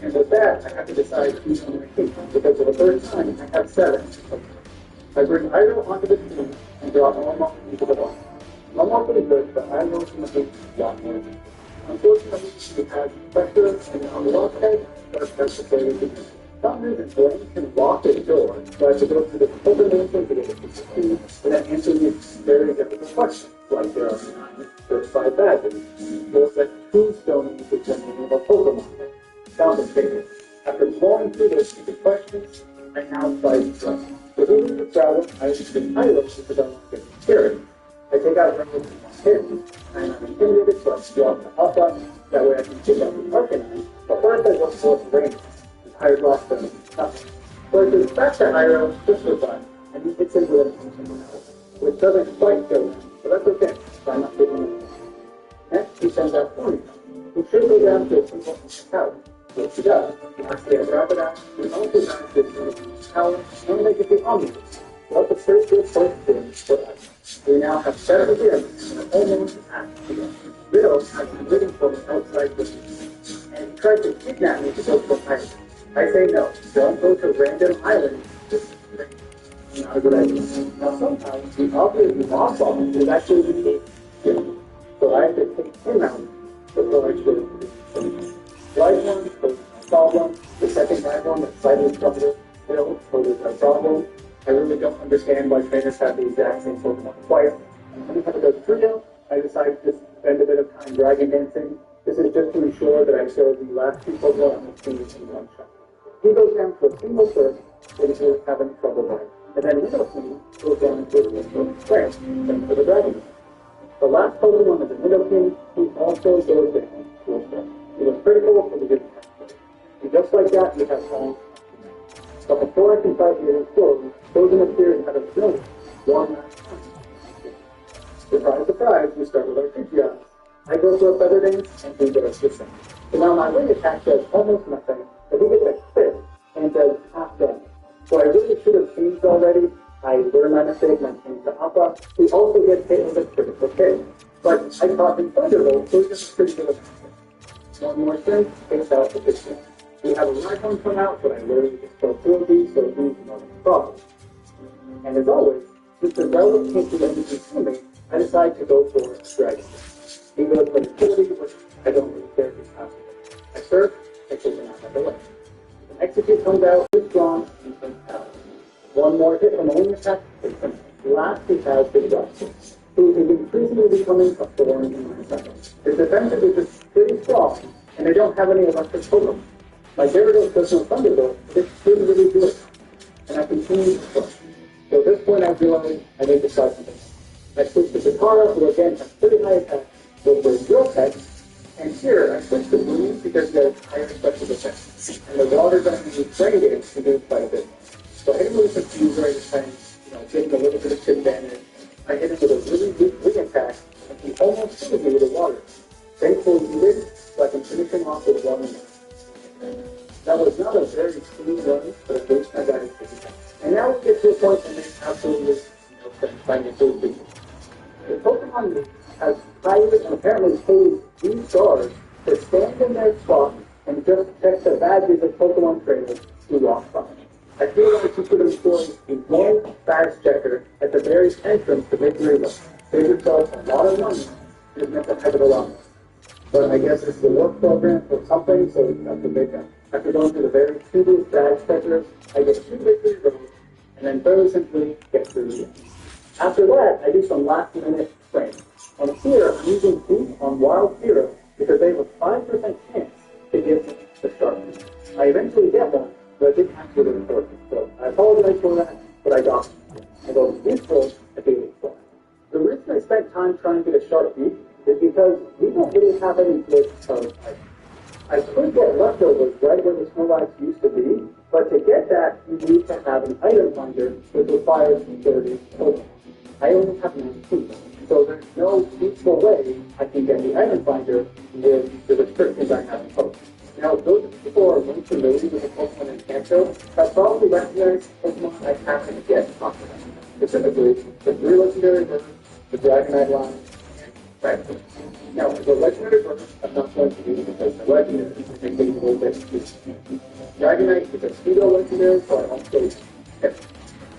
And with that, I have to decide who's going to keep, because for the first time, I have 7. I bring Ido onto the team and drop Momo into the box. Momo is good, but I know she must be a lot more. Unfortunately, she has pressure and on the left head, but that's the way we do it. Some reason, Blaine can lock the door, so I have to go through the open answer to get it to succeed, and that answer me very difficult questions, like there are 9 certified badges. There's that tombstone which is the name of a Pokemon. Sounds amazing. After blowing through those stupid questions, I now fight Trust. So who is the travel? I use the pilot because I'm not getting scared. I take out Rainbow hit, and I'm intimidated to block the up button, that way I can take out the Arcanine. But first I look for the Rainbow. Higher block doesn't nothing. So I just back that Iroh, push the button, and he hits him with an which doesn't quite kill him, so that's okay, so I'm not getting him. Next, he sends out Ponyta, who should go down to a single tower. Which he does. After they wrap it out, he also does this tower, and they get the omnibus. So that's a pretty good first thing for us. We now have 7 pyramids, and almost attacked together. Riddle has been waiting for me outside the city, and he tried to kidnap me to go to an island. I say no, don't go to random islands. This is not a good idea. Now sometimes the obvious boss is actually the key. So I have to take him out before I should trainers have the exact same Pokemon twice. Anytime it goes trio, I decide to spend a bit of time dragon dancing. This is just to ensure that I show the last two Pokemon on the team in one shot. He goes down to a single surf, and he was having trouble there. And then Widow King goes down to a single sprint, and for the dragon. The last Pokemon is a Widow King, who also goes down to a sprint. It was critical for the good time. And just like that, we have all. But before I can fight the explode, Frozen appears out of nowhere. One last time. Surprise, surprise, we start with our Pidgeots. I go for a feather dance, and he does the same. So now my wing attack does almost nothing, but he gets a crit and does half damage. So I really should have changed already. I learned my mistake and I changed to Alpha, who also gets hit with a critical hit. But I caught him Thunderbolt, so it's just pretty good. One more thing, takes out the Pidgeot. We have a Rhyhorn come out, but I literally just killed 2 of these, so he's not a problem. And as always, since the Relic can't do anything to me, I decide to go for a Dragon. He goes for the utility, which I don't really care if he's possible. I surf, I take him out of the way. The Execute comes out, is strong, and comes out. One more hit from the wing attack, takes him. Last he has the Rush, who is increasingly becoming a thorn in my side. His defensive is just pretty strong, and they don't have any electric Pokemon. My Gyarados does no Thunderbolt, but it's pretty really good. And I continue to push. So at this point I realize I need to start something. I switch to Zatara, who again has pretty high attack, go for Drill Tech, and here I switch to Blue because he has higher special defense. And the water that I use Rain Dance to do quite a bit. So I hit him with a Confuser every time, give him a little bit of chip damage. I hit him with a really weak wing attack, and he almost hit me with the water. Thankfully he did, so I can finish him off with one minute. That was not a very clean run, but at least I got it figured out. And now we get to a point that makes absolutely no sense trying to do it. The Pokemon League has hired and apparently paid these guards to stand in their spot and just check the badges of Pokemon trainers who walk by. I feel like you could employ a one badge checker at the very entrance to Victory Lane. Save yourself a lot of money and just make a heck of a lot. But I guess it's the work program or something, so you have to make up. After going through the very tedious badge checkers, I get 2 victory rows, and then very simply get through the game. After that, I do some last-minute training. And here, I'm using Boost on Wild Hero because they have a 5% chance to get the start. I eventually get one, but I didn't actually get important. So I apologize for that, but I got it. I go to Useful at the Elite Four. The reason I spent time trying to get a sharp beat is because we don't really have any good items. I could get leftovers right where the Snorlax used to be, but to get that, you need to have an item finder which requires 30 Pokemon. I only have 19, so there's no useful way I can get the item finder with the restrictions I have imposed. Now, those people who are really familiar with the Pokemon in Kanto have probably recognized Pokemon I haven't yet talked about. Specifically, the 3 legendary birds, the Dragonite line, and Retool. Now, the legendary birds, I'm not going to use because the legendary is a little bit too. Dragonite is a pseudo legendary, so I won't go use it.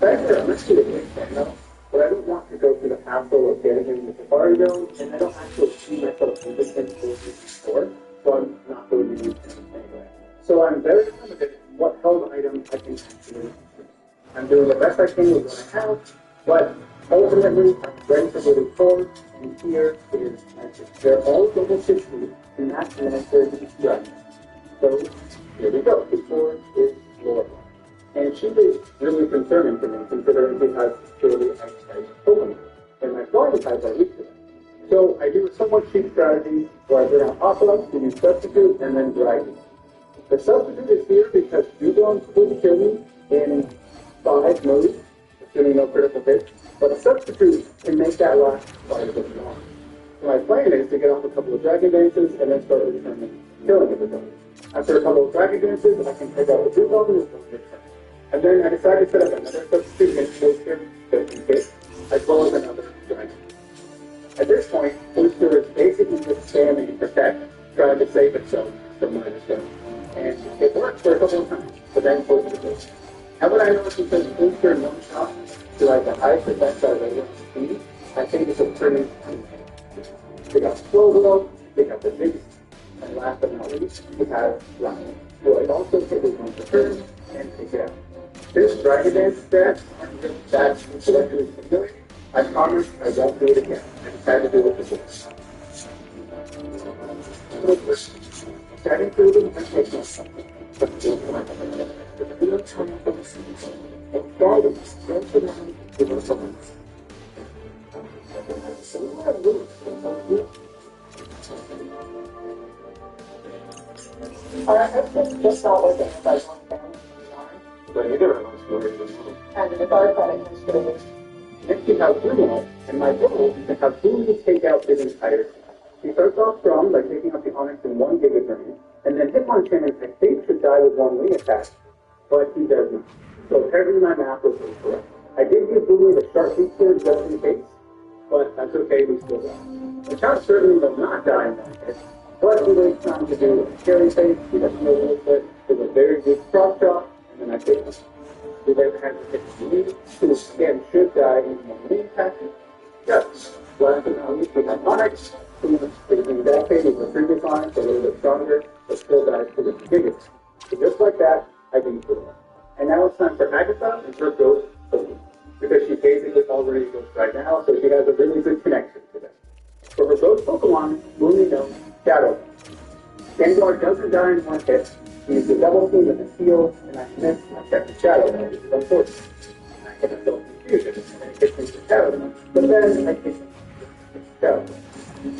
Retool, I'm actually a big fan now, but I don't want to go through the hassle of getting in the Safari Zone, and I don't actually see myself interested in going to the store, so I'm not going to use them anyway. So I'm very limited in what held item I can actually use. I'm doing the best I can with what I have, but ultimately, I'm ready to go forward, and here is my tip. They're all level 60, and that's when I started to run. So, here we go. Before is Lorelai. And she is really concerning to me, considering she has purely ice-type Pokemon, and my flying types are weak to them. So, I do a somewhat cheap strategy, where I bring out Aqua to use Substitute, and then Dragon. The Substitute is here because Dugong could kill me in 5 moves, assuming no critical hits. But a Substitute can make that last quite a bit long. So my plan is to get off a couple of Dragon Dances and then start returning killing everybody. After a couple of Dragon Dances, I can take out the Dugong with one return. And then I decide to set up another Substitute against Booster just in case, as well as another Dragon. At this point, Booster is basically just spamming Protect, trying to save itself from my destruction. And it works for a couple of times, but then Booster goes. How would I know it's because Booster in one shot to like the highest effects I was able to see? I think it's a pretty They got Slow Will, they got the biggest, and last but not least, we have Ryan, who I also take his own return and take it out. This Dragon Dance strat aren't just that intellectually stimulating. I promise I won't do it again. I decided to do it before. Starting through the meditation, but the real time for the season, and guidance gently to the souls. Similar rules I just not working if I want family. But you never know what's going on. And the firefighting administrator. Next we have Bruno, and my goal is to have Bruno take out his entire team. He starts off strong by taking out the Onyx in 1 Giga drain, and then Hitmonchan, I think, should die with 1 wing attack, but he does not. So apparently my math was incorrect. I did give Bruno the sharp beat here just in case, but that's okay, we still got. The child certainly will not die in 1 hit, but he was trying to do a scary face, he doesn't know a little bit, with a very good cross shot, and then I take him. We then had to hit the lead, who again should die in 1 wing attack. Yes, last but not least, we have Onyx, who was taking that phase with the previous Onyx, a little bit stronger, but still dies to the biggest. So just like that, I beat her. And now it's time for Agatha and her ghost Pokemon, because she basically already goes right now, so she has a really good connection to them. For her ghost Pokemon, Mooney knows Shadow. Gengar doesn't die in 1 hit. He used the double team with his heal, and I missed my second Shadow, which is unfortunate. I get a little confusion, and then it hits me for Shadow, but then I hit Shadow.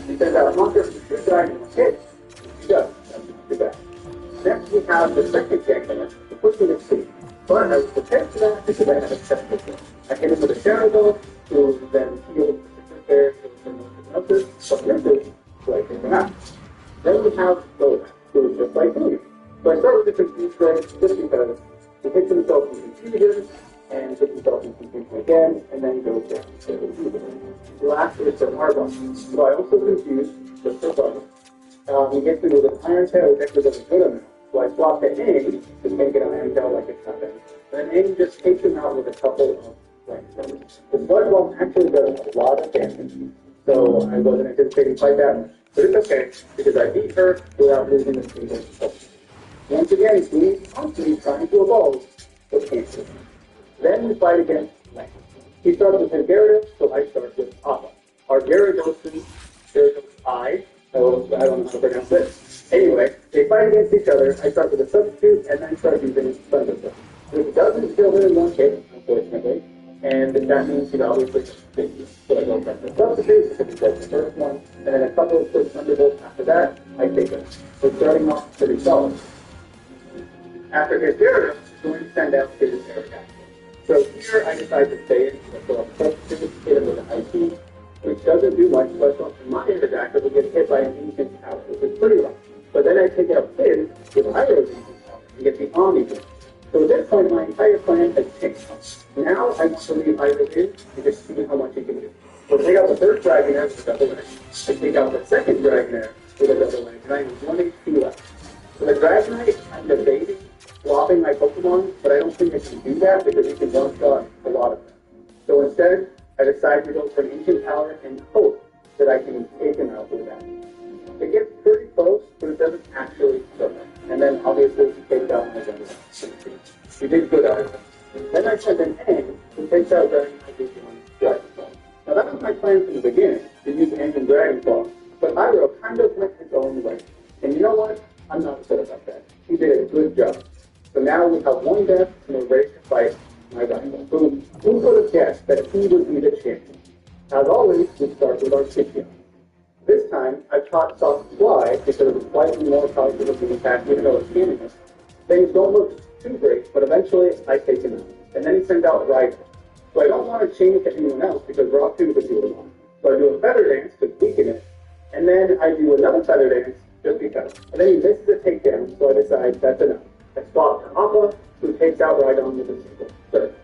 He says that Monster should die in 1 hit. He does. That's not too bad. Next, we have the second Gengar, the push me to sleep. But I was prepared for that because I had a set before. I hit him with a Shadow Ball, who then healed the there, but Retool, so I take him out. Then we have Golden, who is just like Mooney. So I start with the Confused Red just because he hits himself in Confusion, and hits himself in Confusion again, and then goes down to the last is an Arbok. So I also confused just for fun. He gets me with an Iron Tail, which actually doesn't good amount. So I swap to Aang to make it an Iron Tail like it's nothing. Then Aang just takes him out with a couple of flames. The Blood Bomb actually does a lot of damage, so I wasn't anticipating quite that much. But it's okay, because I beat her without losing a single Pokemon. Once again, he's constantly trying to evolve, but can't. Then we fight against Lance. He starts with his Gyarados, so I start with Appa. Our Gyarados, I don't know how to pronounce it. Anyway, they fight against each other. I start with a substitute, and then start using Thunderbolt. Which doesn't kill him in 1 hit, unfortunately, and that means he'd obviously take you. So I go back to substitute, because he does the first one, and then a couple of quick Thunderbolts after that, I take him. So starting off pretty solid. After his Gyarados, he's going to send out his Aerodactyl. So here I decide to stay in, so I'll substitute, hit him with an IP, which doesn't do much, but my Aerodactyl will get hit by an Ancient Power, which is pretty rough. But then I take out his with Iroh's Ancient Power and get the Omni Blade. So at this point, my entire plan has changed. Now I want to leave Iroh in and just see how much he can do. So take out the first Dragonair with a double edge. I take out the second Dragonair with a double edge, and I have 1 HP left. So the Dragonite, I'm debating swapping my Pokemon, but I don't think I can do that because you can one-shot a lot of them. So instead, I decide to go for an Ancient Power and hope that I can take him out with that. It gets pretty close, but it doesn't actually kill him. And then obviously he takes out my Dragon. He did good out of it. Then I send an Aang, who takes out Dragon Dragon Ball. Now that was my plan from the beginning, to use Aang and Dragon Ball, but Iroh kind of went his own way. And you know what? I'm not upset about that. He did a good job. So now we have 1 death and we're ready to fight my rival. Who could have guessed that he would be the champion? As always, we start with our Pidgeot. This time, I taught Soft Fly because it was slightly more powerful than the attack, even though it's gaming us. Things don't look too great, but eventually I take him out. And then he sends out Raikou. So I don't want to change to anyone else because Rock 2 would do it wrong. So I do a Feather Dance to weaken it, and then I do another Feather Dance just because. And then he misses a takedown, so I decide that's enough. I swap to Appa, who takes out Rhydon with a single third.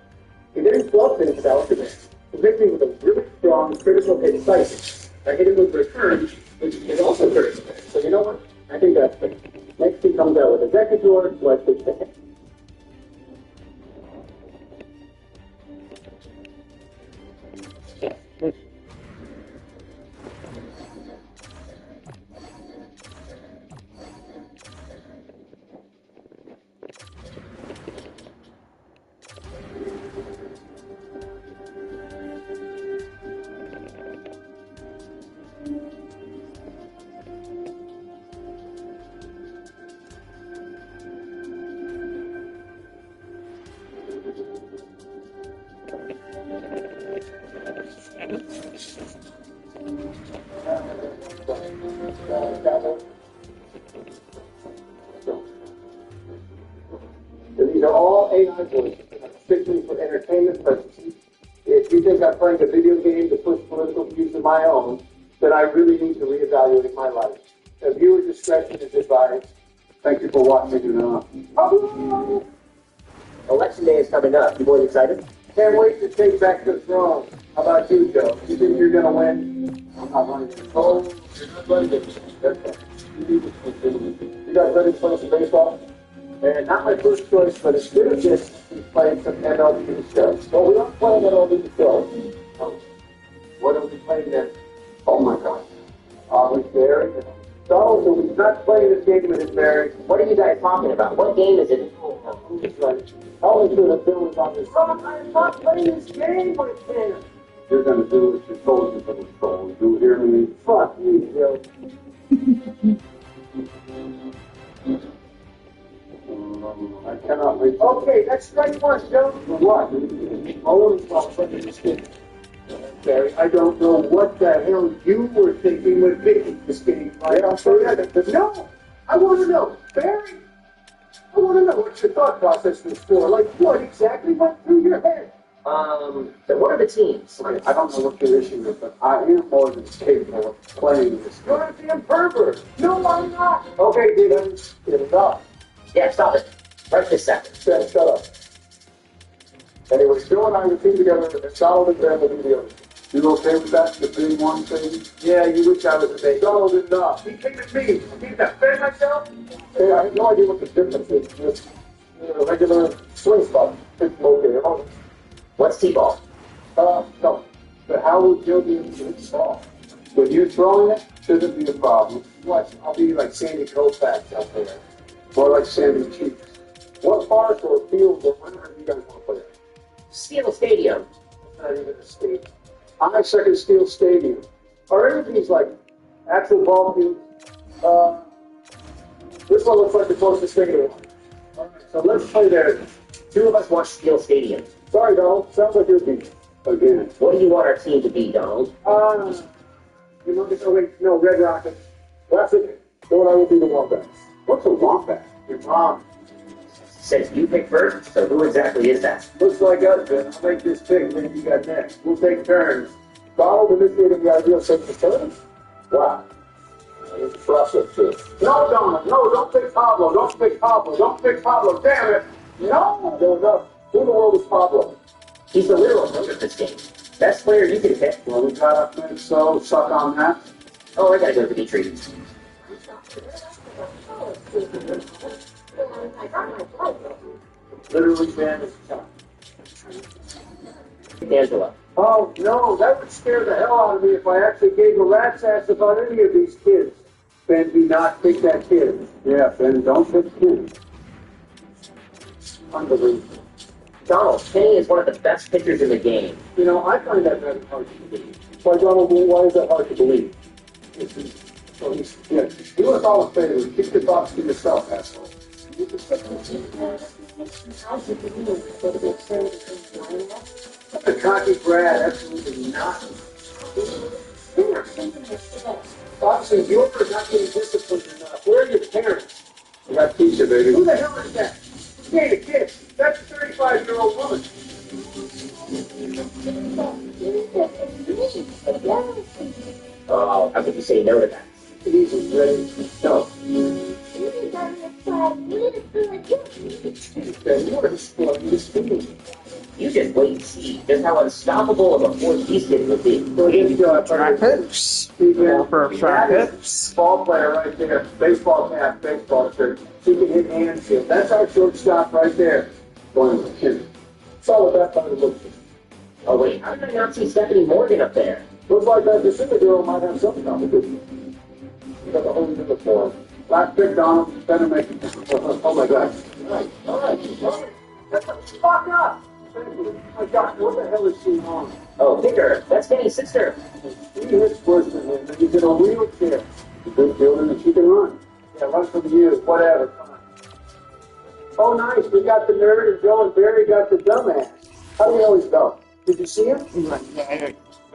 He then swaps in his Alakazam, who hits me with a really strong critical hit Psychic. I hit him with Return, which is also critical hit. So you know what? I think that's good. Next he comes out with a Executor, so I switch to him. These are all AI voices, strictly for entertainment purposes. If you think I'm playing a video game to push political views of my own, then I really need to reevaluate my life. Viewer discretion is advised. Thank you for watching. Election day is coming up. You boys excited? Can't wait to take back the throne. How about you, Joe? You think you're going to win? I'm not running. Oh, you're not running. That's fine. You guys ready to play some baseball? And not my first choice, but as good as this, he's playing some MLB shows. Well, we aren't playing MLB shows. What are we playing then? Oh my God. With Barry? So he's not playing this game with his Barry. What are you guys talking about? What game is it? He's like, I'll make sure the bill is on this. I'm not playing this game with him. You're going to do what you're told to do. You hear me? Fuck you, Joe. I cannot wait. Okay, that's strike one, Joe. For what? Always while playing this game. Barry, I don't know what the hell you were thinking when picking this game. Yeah, I'll show you that. No, I want to know, Barry. I want to know what your thought process was for. Like, what exactly went through your head? So what are the teams? I don't know what your issue is, but I am more than capable of playing this. You're a damn pervert. No, I'm not. Okay, Dylan, get it up. Yeah, stop it. Right this second. Shut up. Anyway, Joe and I were team together, and Donald and Ben will be the other. You okay with that? The big one thing? Yeah, you wish I was a big. Donald did not. He came at me. I need to defend myself. Hey, I have no idea what the difference is. Just a regular swing spot. It's okay. What's T-ball? No. But how would Joe be able to install? With you throwing it, shouldn't be a problem. What? I'll be like Sandy Koufax out there. More like Sandy Cheeks. What park or field or whatever you guys want to play at? Steel Stadium. It's not even a stadium. I second Steel Stadium. Are any of these like actual ball fields? This one looks like the closest thing to one. Alright, so let's play there. Two of us want Steel Stadium. Sorry, Donald. Sounds like you're beat. Again. What do you want our team to be, Donald? You know, no, Red Rocket. That's it. So I will be the Wombat. What's a Wombat? Your mom. Says you pick first, so who exactly is that? Looks like us, Ben. I'll make this pick, then you got next. We'll take turns. Donald initiating the idea of taking turns? Wow. It's a process, too. No, Donald. No, don't pick Pablo. Don't pick Pablo. Don't pick Pablo. Damn it. No. There enough. Who in the world is Pablo? He's the little opponent of this game. Best player you can pick. Well, we got to think so. Suck on that. Oh, I gotta go to the treat. Literally, Ben. Angela. Oh, no, that would scare the hell out of me if I actually gave a rat's ass about any of these kids. Ben, do not pick that kid. Yeah, Ben, don't pick him. Unbelievable. Donald, Kenny is one of the best pitchers in the game. You know, I find that very hard to believe. Why, Donald, why is that hard to believe? Do us all a favor. Keep your thoughts to yourself, asshole. A cocky brat, absolutely not. Obviously, you're not getting disciplined enough. Where are your parents? I got pizza, baby. Who the hell is that? He ain't a kid. That's a 35-year-old woman. Oh, how could you say no to that? Easy, ready? No. You just wait and see just how unstoppable of a force these kids will be. Track hips. For track hips. Ball player right there. Baseball cap, baseball shirt. She can hit hand shield. That's our shortstop right there. Going with him. Solid that by the looks. Oh wait, how did I not see Stephanie Morgan up there? Looks like that Pacific girl might have some competition. You got the whole uniform. Last pick, Donald. Better make it. Oh my God. All right. Fuck up. Oh my God, what the hell is she on? Oh, Picker, that's Kenny's sister. She hits worse than him, and he's in a wheelchair. She's a good fielder, and she can run. Yeah, run from you, whatever. Come on. Oh, nice. We got the nerd, and Joe and Barry got the dumbass. How do we always go? Did you see him?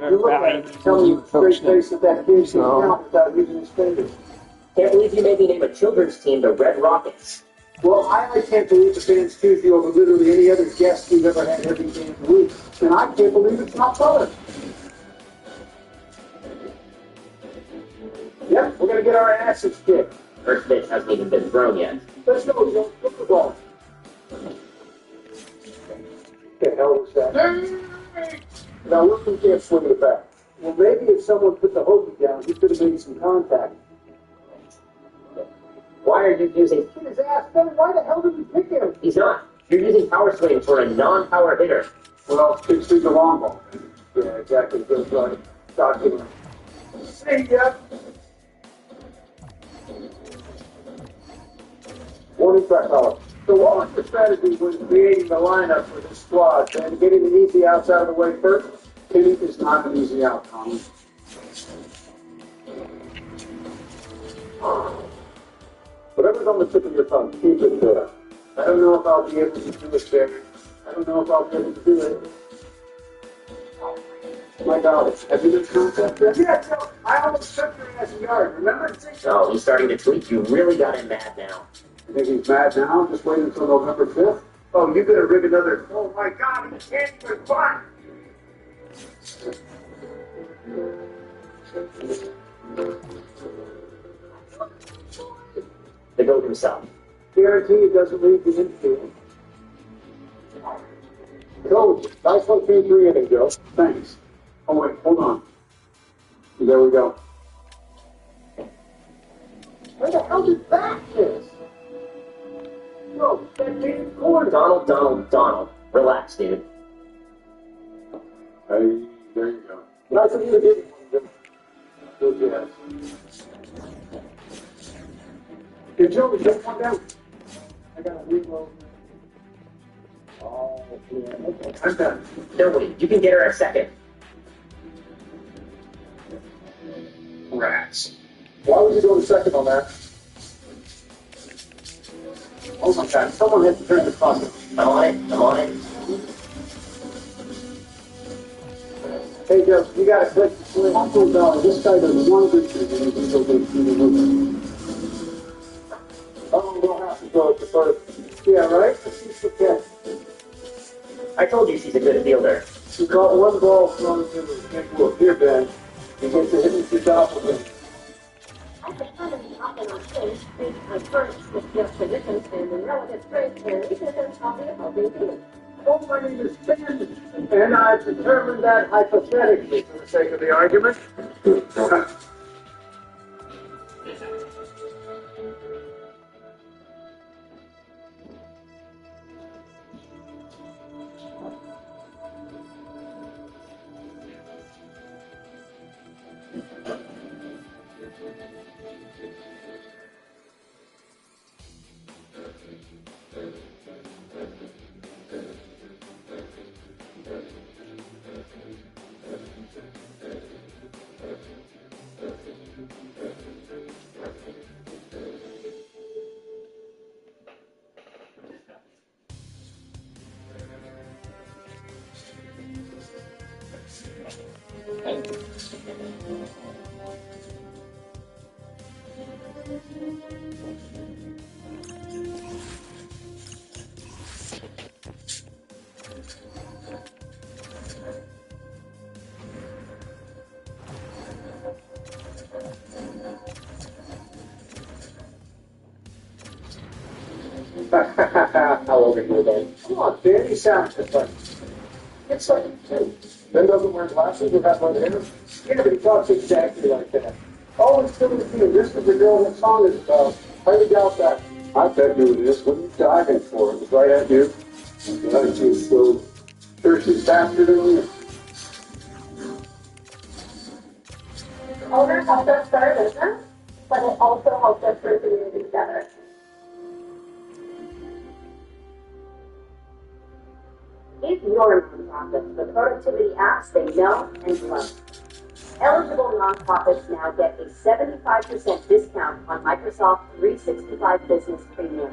You look at it, tell me straight face that that kid can count without using his fingers. Can't believe you made me name a children's team the Red Rockets. Well, I can't believe the fans choose you over literally any other guest we've ever had every day of the week. And I can't believe it's not color. Yep, we're going to get our asses kicked. First pitch hasn't even been thrown yet. Let's go, Joe. Look the ball. The hell was that? Now look who can't swing it back. Well, maybe if someone put the hoagie down, he could have made some contact. Why are you using... Get his ass down. Why the hell did we pick him? He's not. You're using power swing for a non-power hitter. Well, kids swing the long ball. Yeah, exactly. Feels like talking. See ya. Warning track color. So what was the strategy when creating the lineup for this squad and getting the easy outs out of the way first? Hitting is not an easy out, Tommy. Whatever's on the tip of your tongue, keep it there. I don't know if I'll be able to do it there. I don't know if I'll be able to do it. My God, have you been contacted? Yeah, Joe, I almost took your ass yard. Remember? Oh, he's starting to tweak. You really got him mad now. You think he's mad now? Just wait until November 5th? Oh, you're going to rig another... Oh, my God, he can't even find... The goat himself. Guarantee it doesn't leave the infield. Coach, nice one, 2-3 inning, Joe. Thanks. Oh, wait, hold on. There we go. Where the hell did that miss? No, that didn't score. Donald. Relax, dude. Hey, there you go. Nice of you to get it. Good guess. Hey, Joe, just come down. I got a reload. Oh, yeah, okay. I'm done. Nobody. You can get her a second. Rats. Why would you go to second on that? Oh my God, someone has to turn the faucet. I'm on it. Hey, Joe, you got to click the swing. This guy does one good thing and he can go through the roof. Oh, we'll have to go to first. Yeah, right? She's the catch. I told you she's a good fielder. She caught one ball thrown into a beer bag. He gets to hit the top of it. I could finally often on stage speak my first with just positions and the relative strength and weaknesses of the opposing team. Oh, my name is Ben, and I've determined that hypothetically for the sake of the argument. How old are you then? Come on, Ben, he sounds just like it's like him too. Ben doesn't wear glasses or have red hair. Yeah, but he talks exactly like that. Always still in the field. This is the girl that song is about. Highly doubt that. I bet you it is. What are you diving for? It was right at you. Yeah, she's so sure she's faster than you. Owners help us start a business, but it also helps us bring community together. If you're a nonprofit, the productivity apps they know and love. Eligible nonprofits now get a 75% discount on Microsoft 365 Business Premium.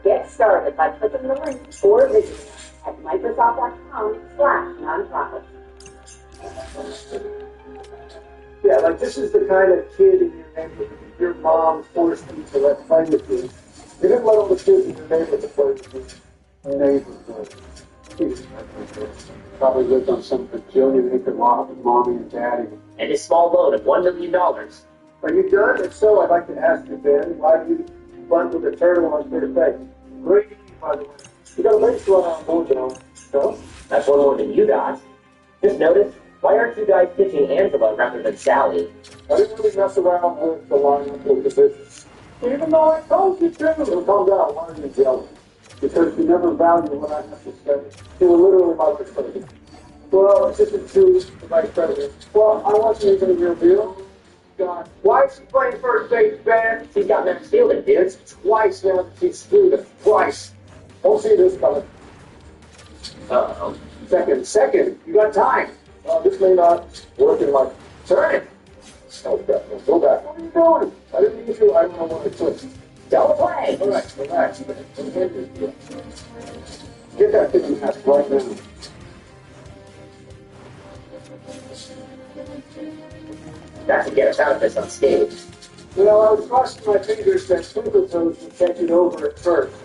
Get started by clicking the link or visit at Microsoft.com/nonprofits. Yeah, like this is the kind of kid in your neighborhood your mom forced you to let play with you. You didn't let all the kids in your neighborhood play with you. Neighborhood. Probably lived on some bajillion acre lot with mommy and daddy. And his small loan of $1 million. Are you done? If so, I'd like to ask you, Ben, why do you bundle the turtle on first base? Great, by the way. You got a base runner on board, though. No? That's one more than you got. Just notice, why aren't you guys pitching Angela rather than Sally? I didn't really mess around with the lineup of the business. Even though I told you to. So calm down. Why are you jealous? Because you never valued what I have to say. You were literally my vice president. Well, assistant to the vice president. Well, I want you to make a real deal. God. Why is she playing first base, Ben? She's got men's fielding, dude. It's twice now that she's screwed it. Twice. Don't see this coming. Uh-oh. Second. You got time. This may not work in my turn. Oh, go back. What are you doing? I didn't mean to. I don't know what I took. Don't play! All right, relax. Get that thing in the house right now. That should get us out of this unscathed. Well, I was crossing my fingers that Twinkle Toes would catch it over at first.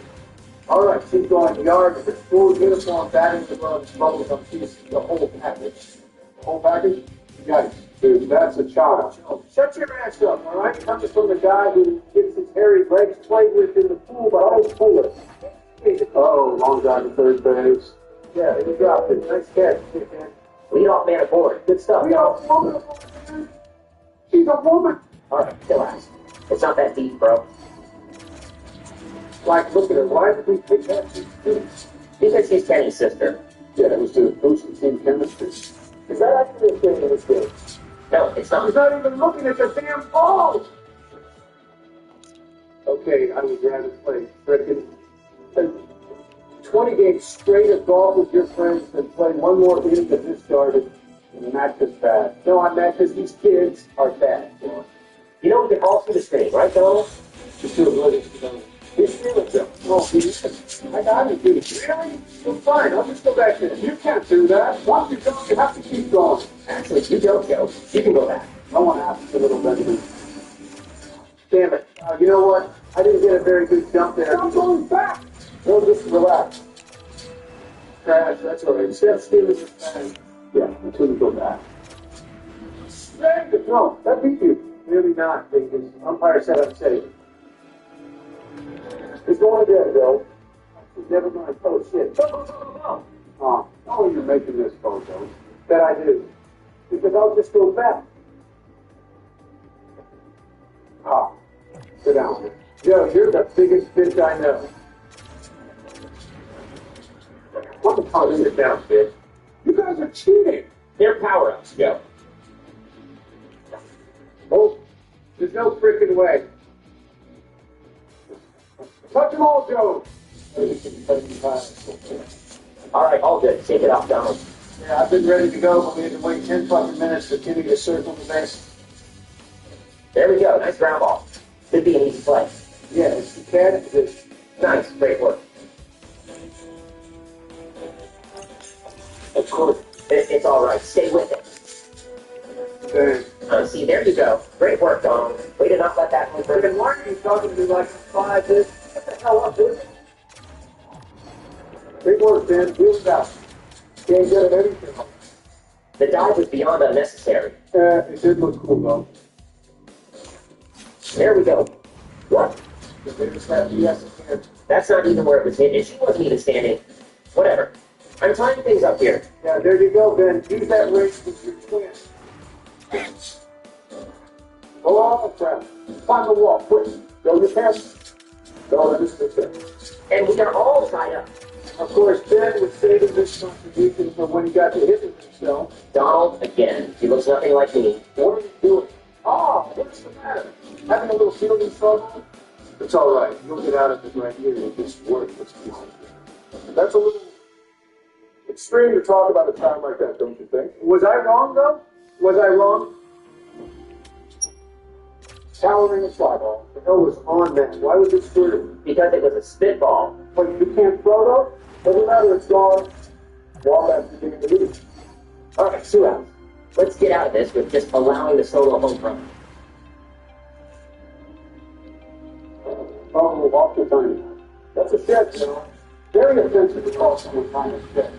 All right, she's going yard with her full uniform, batting the gloves, bubbles on piece, the whole package. The whole package? Yikes, dude, that's a child. Shut your ass up, all right? Comes from the guy who gets his hairy legs played with in the pool, but always cooler. Oh, long drive to third base. Yeah, he dropped it. Nice catch, man. Lead off man aboard. Good stuff. We are woman aboard, man. She's a woman. All right, relax. It's not that deep, bro. Like, look at her. Why did we pick that? Because she's Kenny's sister. Yeah, it was to boost the team chemistry. Is that actually a thing in this game? No, it's not. He's not even looking at the damn ball! Okay, I would rather play frickin' 20 games straight of golf with your friends than play one more inning that just started and match is bad. No, I'm mad because these kids are bad. You know we can all see the screen, right, Donald? Just do it. He's feeling them. Oh, I got it, dude. Really? Well, fine. I'll just go back in. You can't do that. Once you go, you have to keep going. Actually, you don't go. You can go back. I want to ask a little Benjamin. Damn it. You know what? I didn't get a very good jump there. I'm going back. No, just relax. Crash, that's all right. Step still is fine. Yeah, until you go back. No, that beat you. Really not, because umpire said I'm safe. It's going to dead, Bill. Never mind. Oh, shit. No. Oh, you're making this photo. Bet I do. Because I'll just go back. Sit down. Joe, you're the biggest bitch I know. What the hell is it down, bitch? You guys are cheating. They're power-ups, Joe. Oh, there's no freaking way. Touch them all, Joe. All right, all good. Shake it off, Donald. Yeah, I've been ready to go, but we had to wait 10 fucking minutes for Timmy to circle the base. There we go. Nice ground ball. Should be an easy play. Yeah, it's the cat position. Nice. Great work. Of course. It's all right. Stay with it. Thanks. See, there you go. Great work, Donald. Way to not let that move. Freaking why are you talking to me like 5 this? What the hell up, dude? Great work, Ben. Wheel it out. Can't get it anything. The dive was beyond unnecessary. It did look cool, though. There we go. What? Yes, That's not even where it was hit, and she wasn't even standing. Whatever. I'm tying things up here. Yeah, there you go, Ben. Use that race with your twin. Go on, friend. Find the wall, quick. Go to the test. Go to the test. And we are all tied up. Of course, Ben was saving this contribution for when he got to hit with himself. Donald, again, he looks nothing like me. What are you doing? Oh, what's the matter? Having a little fielding trouble? It's all right. You'll get out of it right here. You'll just work what's behind you. That's a little extreme to talk about a time like that, don't you think? Was I wrong, though? Was I wrong? Towering a fly ball. The hell was on that? Why was it squirting? Because it was a spitball. But you can't throw though? Doesn't matter, it's gone. Wall after getting the lead. All right, 2 outs. Let's get out of this with just allowing the solo home run. Oh, off the time. That's a shed, you know. Very offensive to call someone kind of shed.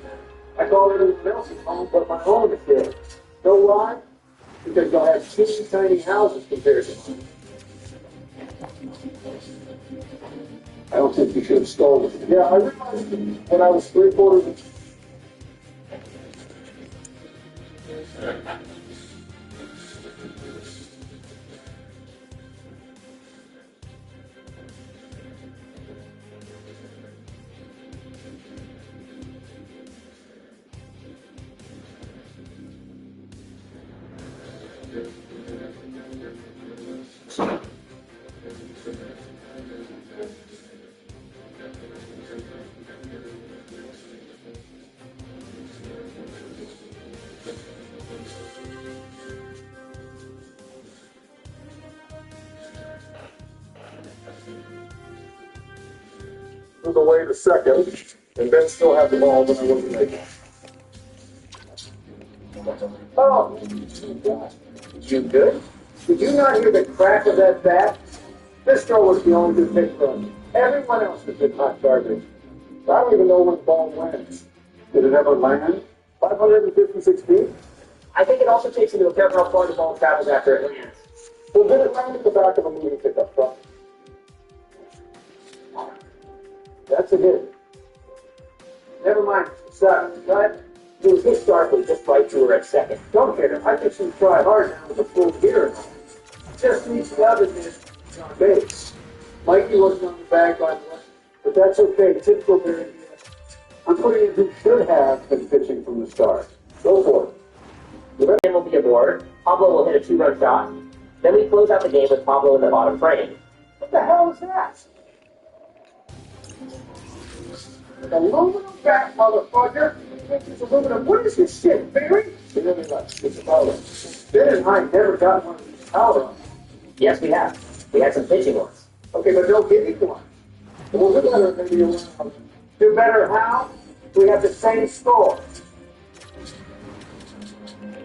I call everyone else's home, but my own is shed. Know why? Because y'all have teeny tiny houses compared to mine. I don't think you should have stolen it. Yeah, I realized it when I was 3/4. Move away to second, and Ben still had the ball when I wasn't making. Oh, you good? Did you not hear the crack of that bat? This throw was the only good pitch run. Everyone else has been hot garbage. I don't even know where the ball went. Did it ever land? 556 feet? I think it also takes into account how far the ball travels after it lands. Well, did it land at the back of a moving pickup truck? That's a hit. Never mind. Sorry, but He was hit sharply just right to her at second. don't hit her. I think she'll try hard now with a full gear. Just needs the other miss on base. Mikey wasn't on the bag, by the way, but that's okay. Typical Barry. I'm putting in who should have been pitching from the start. Go for it. Then will be aboard. Pablo will hit a 2-run shot. Then we close out the game with Pablo in the bottom frame. What the hell is that? An aluminum bat, motherfucker. It's aluminum. What is this shit, Barry? You know me like it's power. Ben and I never got one of these power. Yes, we have. We had some pitching ones. Okay, but no hitting one. Well, we better maybe around. Do better how? We have the same score.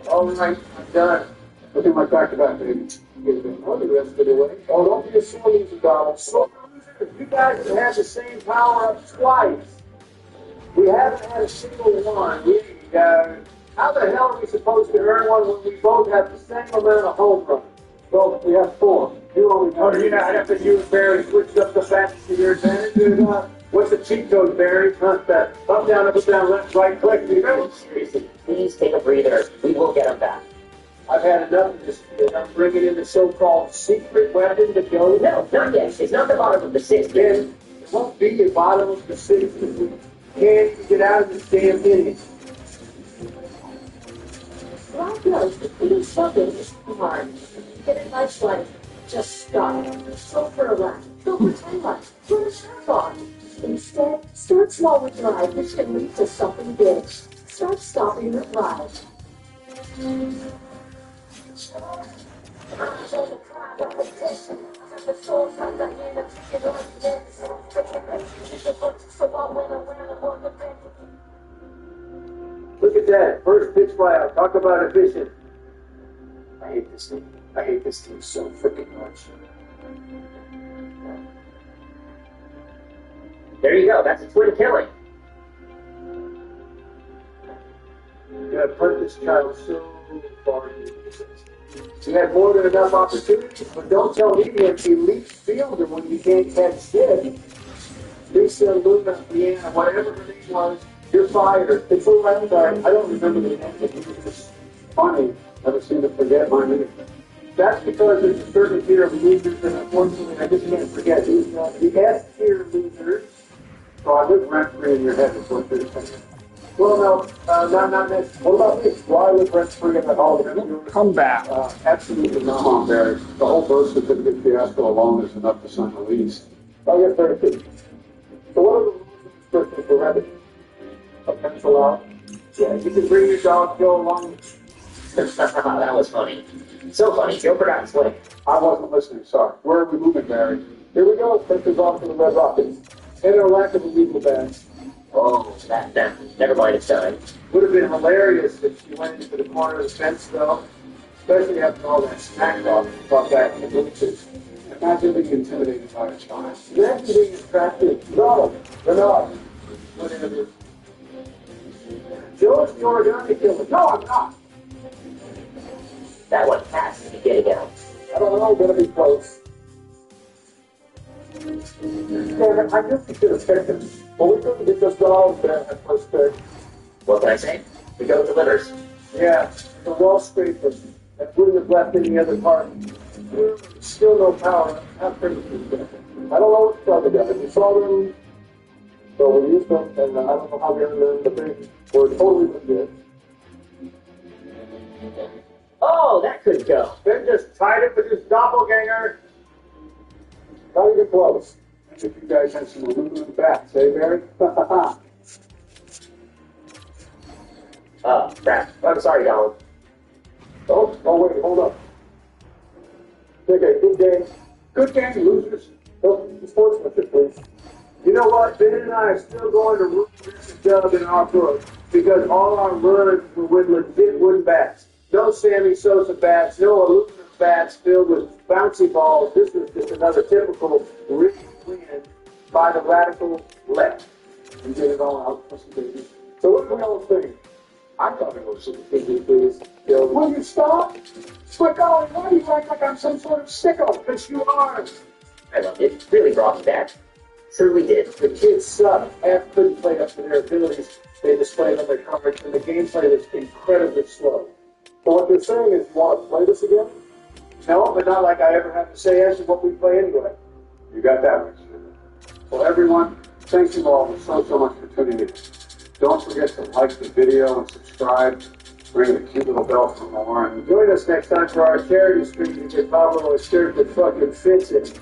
All right, I'm done. Look at my back-to-back, baby. Oh, the rest of the way. Oh, don't be a sore loser, Donald. Sore loser. You guys have had the same power-up twice. We haven't had a single one. How the hell are we supposed to earn one when we both have the same amount of home runs? Well, we have 4. You only. Oh, you know, after you and Barry switched up the bats to your advantage, what's the cheat code, Barry? Not that up, down, left, right, click. Seriously, please take a breather. We will get them back. I've had enough of this. I'm bringing in the so-called secret weapon to go. No, not yet. It's not the bottom of the 6th yet. Again, it won't be the bottom of the 6th if we can't even get out of this damn inning. God knows that being something is hard. Get a nice life. Just stop. Go for a run. Go for 10 runs. Put a shirt on. Instead, start small with drive, which can lead to something big. Start stopping your drive. Look at that. First pitch flyout. Talk about efficient. I hate this thing. I hate this team so freaking much. There you go. That's a twin killing. You have hurt this child so far. You had more than enough opportunities, but don't tell me you're an elite fielder when you can't catch shit. Lisa, Luna, Leanna, whatever her name was, you're fired. It's all right. I don't remember the name, but it was just funny. Never seem to forget my name. That's because there's a certain tier of losers, and unfortunately, I just can't forget. The S tier losers. So I live rent-free in your head, is what you're saying. Well, no, not this. What about this? Why live rent-free in the hall? Come back. Absolutely not. Come on, Barry. The whole birth certificate fiasco alone is enough to sign the lease. I'll get 30. So what are the rules of restrictions for remedy? A pencil out? Yeah, you can bring your dog Joe along. That was funny. So funny. Joe forgot his way. I wasn't listening, sorry. Where are we moving, Barry? Here we go. Pitcher's off to the Red Rockets. And their lack of a legal badge. Oh, that. Never mind, it's done. Would have been hilarious if she went into the corner of the fence, though. Especially after all that smack talk brought back in the bleachers. Imagine being intimidated by a child. Imagine being attracted. No, they're not. Whatever. Joe's the origami killer. No, I'm not. That one has to be getting out. I don't know, gonna be close. Damn it, I guess we should have picked him. Well, we couldn't get this all there at first pick. What can I say? We go with the livers. Yeah, the wall scraper. That wouldn't have left any other part. Still no power. How crazy is that? I don't know what the other guys. We saw them, so we used them, and I don't know how we earned them, but they were totally legit. Oh, that could go. Ben just tied it with his doppelganger. Not even close. I think you guys had some aluminum bats, eh, Barry? Crap. I'm sorry, Donald. Oh, wait, hold up. Okay, good game. Good game, losers. Oh, sportsmanship, please. You know what? Ben and I are still going to root for this dub in our book because all our runs were with legit wooden bats. No Sammy Sosa bats, no aluminum bats filled with bouncy balls. This was just another typical win by the radical left. And get it all out. So what do we all think? I thought it was some please. Will you stop? But golly, why do you act like I'm some sort of sicko? Because you are. I loved it. Really brought me back. Truly did. The kids suck. F couldn't play up to their abilities they displayed on their coverage, and the gameplay was incredibly slow. So what they're saying is, want to play this again? No, but not like I ever have to say as to what we play anyway. You got that one. Well, everyone, thank you all so much for tuning in. Don't forget to like the video and subscribe. Ring the cute little bell for more. And join us next time for our charity stream to get Pablo a shirt that fucking fits it.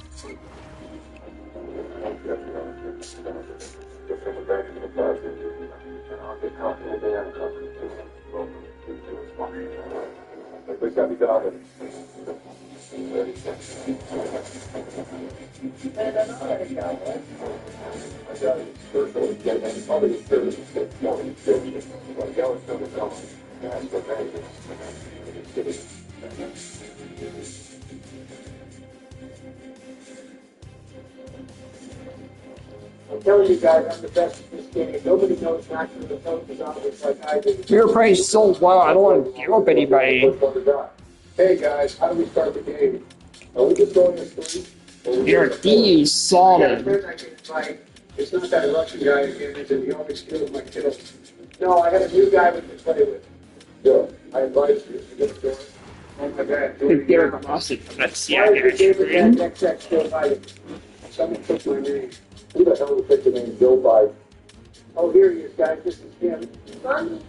I'm telling you guys, I'm the best at this game. Nobody knows not to the focus on this like I do. You're playing so well, I don't want to give up anybody. Hey guys, how do we start the game? Are we just going to sleep? Your D is solid. It's not that Russian guy again, is it? He always kills my kiddo. No, I got a new guy we can play with. Yeah, I advise you to get going. Oh my God. Give her the mustard. Let's see. Why is the game with that still hiding? Someone took my name. Who the hell would take the name Joe Biden? Oh, here he is, guys. This is Kim. Oh,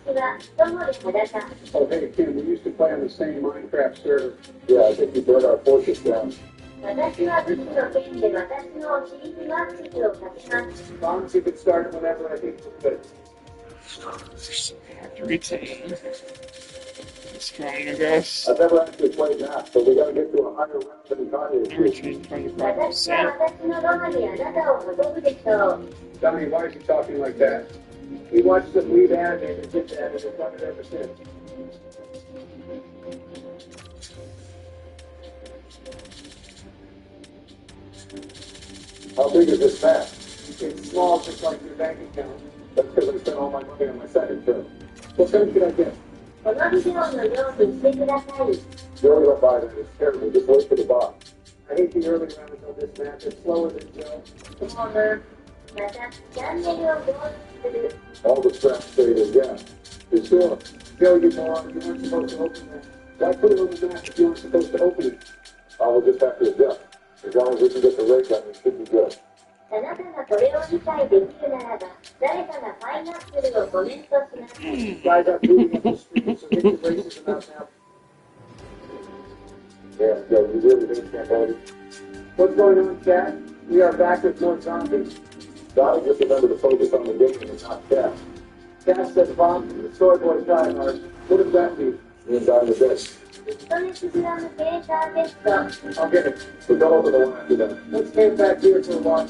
hey, Kim, we used to play on the same Minecraft server. Yeah, I think you burned our fortress down. Bombs, you can start whenever I think it's good. Have to retain. Strong, I guess. I've never actually played that, so we gotta get to a higher round than Kanye. Retain 25%. Donnie, why is he talking like that? He watched some weed anime and did that, and has done it ever since. How big is this map? It's small, just like your bank account. That's because I spent all my money on my second term. What kind should I get? Joey will buy that. It's terrible. Just wait for the box. I hate the early rounds of this map. It's slower than Joe. Come on, man. All the straps stay in, yeah. It's sure. Joe, you weren't supposed to open that. Why put it on the map if you weren't supposed to open it? I will just have to adjust. As long as we can get the rate gun, it should be good. Guys, I'm moving up the street, so get your racism out now. Yeah, Joe, you really think Cambodia? What's going on, chat? We are back with more zombies. Donnie just remember to focus on the game and not chat. Chat said bombs in the soy boy time. What does that mean? Me and Donnie are dead. I'll get it. So don't open the line after that. Let's stand back here for a while.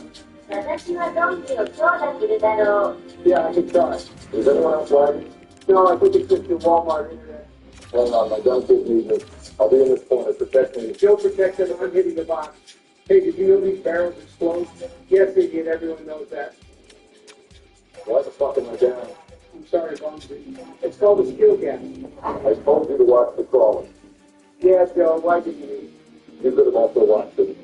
私はドンキを長蛇いるだろう。 Yeah, I can try. Is anyone else lagging? No, I think it's just your Walmart internet. Hang on, my gun kit needs it. I'll be in this corner. Protect me. Joe protected. I'm hitting the box. Hey, did you know these barrels explode? Yes, they did. Everyone knows that. Why the fuck am I down? I'm sorry, Bonzi. It's called a skill gap. I told you to watch the crawling. Yeah, Joe. Why did you leave? You could have also watched it.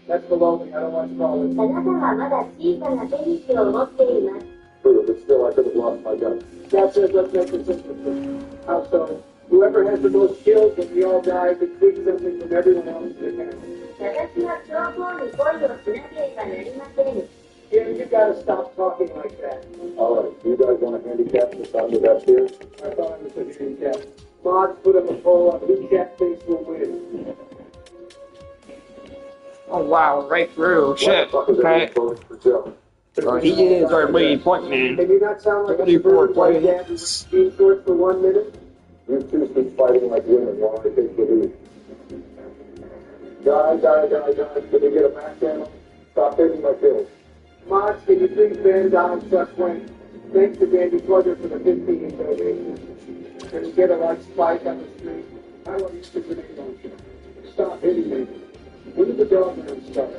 That's below me. I don't watch crawling. あなたはまだ小さなテニスを持っています。 True, but still, I could have lost my gun. That's it. Let's make this interesting. How so? Whoever has the most kills when we all die can take something from everyone else's account. 私は強行に恋をしなければなりません。 Yeah, you gotta stop talking like that. All right, do you guys want to handicap this on with that here? I thought it was a handicap. Mods put up a poll up. Who chat thinks will win? Oh wow, right through. Shit. Okay. Oh, he is our lead point man. Can you not sound like a 34 bird like points. that with jean shorts for 1 minute? You two keep fighting like women while I take the lead. Guys, can we get a back channel? Stop taking my kills. Mods, can you please ban Donald Trump's wing? Thanks to Dandy Plugger for the 15 donations. Can we get a like spike on the street? I want you to grenade launcher. Stop hitting me. When did the dog man start?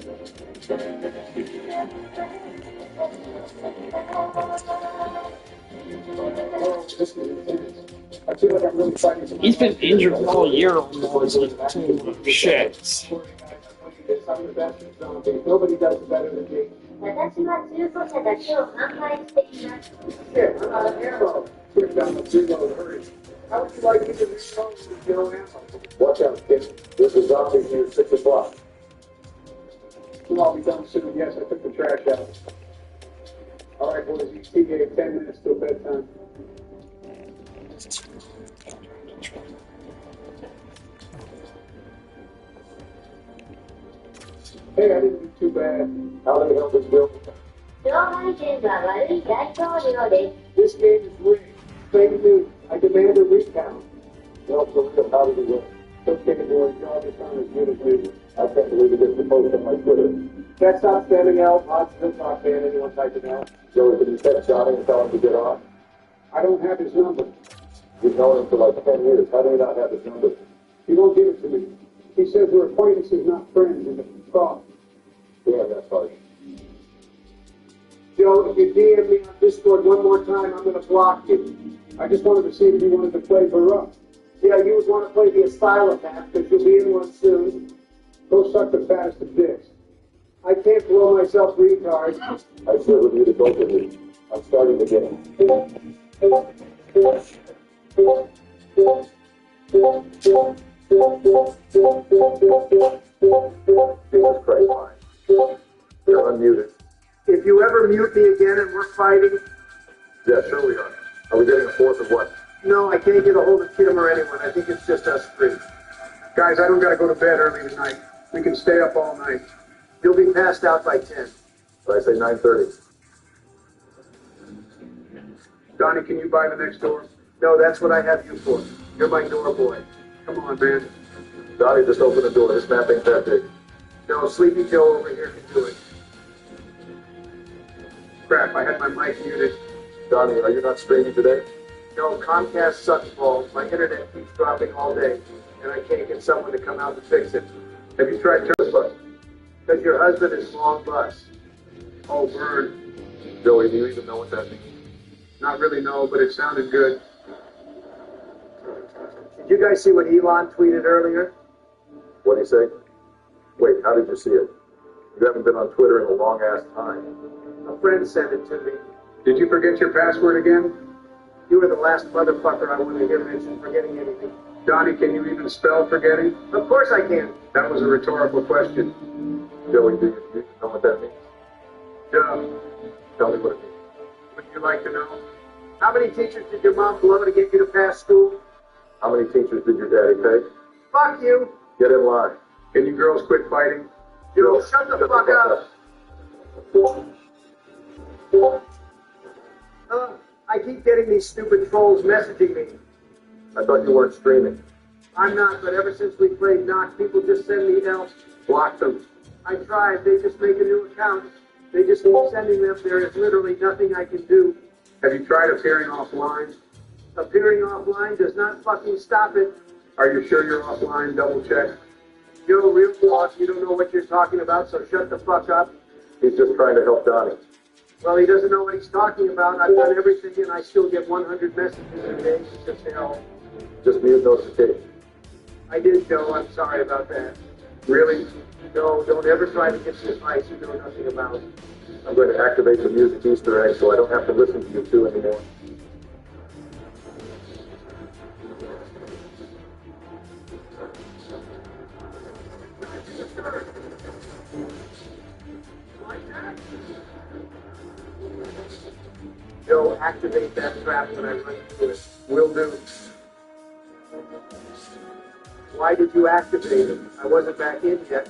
Oh, this is intense. I feel like I'm really fighting for my He's been life. injured all year almost. Shit. I'm the best at zombie. Nobody does it better than me. 私は中古車だけを販売しています。 Shit, I'm out of ammo. Put down the reload, hurry. How would you like me to reload with no ammo? Watch out, kid. There's a zombie here 6 o'clock. We'll all be done soon. Yes, I took the trash out. All right, boys, you see me 10 minutes till bedtime. Hey, I didn't do too bad. How the hell did Bill? ジョー・バイデンは悪い大統領です。 This game is rigged. Fake news. I demand a recount. Well, for real, how did he win? Okay, boys, y'all just aren't as good as me. I can't believe it gets posted on my Twitter. Can't stop spamming L. Mods still not ban anyone typing L. Joey, can you text Johnny and tell him to get on? I don't have his number. You've known him for like 10 years. How do you not have his number? He won't give it to me. He says we're acquaintances, not friends, and if we talk. Yeah, that's harsh. Joe, if you DM me on Discord one more time, I'm going to block you. I just wanted to see if you wanted to play for us. Yeah, you would want to play the Asylum map, because you'll be in one soon. Go suck the fattest of dicks. I can't blow myself retard. I sure would need a both of you. I'm starting the game. Jesus Christ, fine. You're unmuted. If you ever mute me again and we're fighting... Yeah, sure we are. Are we getting a fourth of what? No, I can't get a hold of Kim or anyone. I think it's just us three. Guys, I don't gotta go to bed early tonight. We can stay up all night. You'll be passed out by 10. So I say 9:30. Donnie, can you buy the next door? No, that's what I have you for. You're my door boy. Come on, man. Donnie, just open the door. This map ain't that big. No, Sleepy Joe over here can do it. Crap, I had my mic muted. Donnie, are you not streaming today? No, Comcast sucks balls. My internet keeps dropping all day, and I can't get someone to come out to fix it. Have you tried turn bus? Because your husband is long bus. Oh, burn. Joey, do you even know what that means? Not really know, but it sounded good. Did you guys see what Elon tweeted earlier? What did he say? Wait, how did you see it? You haven't been on Twitter in a long-ass time. A friend sent it to me. Did you forget your password again? You were the last motherfucker I wanted to hear mention forgetting anything. Donnie, can you even spell forgetting? Of course I can. That was a rhetorical question. Joey, do you know what that means? Duh. Tell me what it means. Wouldn't you like to know? How many teachers did your mom blow to get you to pass school? How many teachers did your daddy pay? Fuck you! Get in line. Can you girls quit fighting? Joe, shut the fuck up! I keep getting these stupid trolls messaging me. I thought you weren't streaming. I'm not, but ever since we played Knock, people just send me help. Block them. I tried, they just make a new account. They just keep sending them. There is literally nothing I can do. Have you tried appearing offline? Appearing offline does not fucking stop it. Are you sure you're offline? Double check. Joe, real boss, you don't know what you're talking about, so shut the fuck up. He's just trying to help Donnie. Well, he doesn't know what he's talking about. I've done everything, and I still get 100 messages a day. It's just hell. Just mute notifications. I did, Joe. I'm sorry about that. Really? No, don't ever try to get the advice you know nothing about. I'm going to activate the music Easter egg so I don't have to listen to you two anymore. Joe, activate that trap when I run through it. Will do. Why did you activate it? I wasn't back in yet.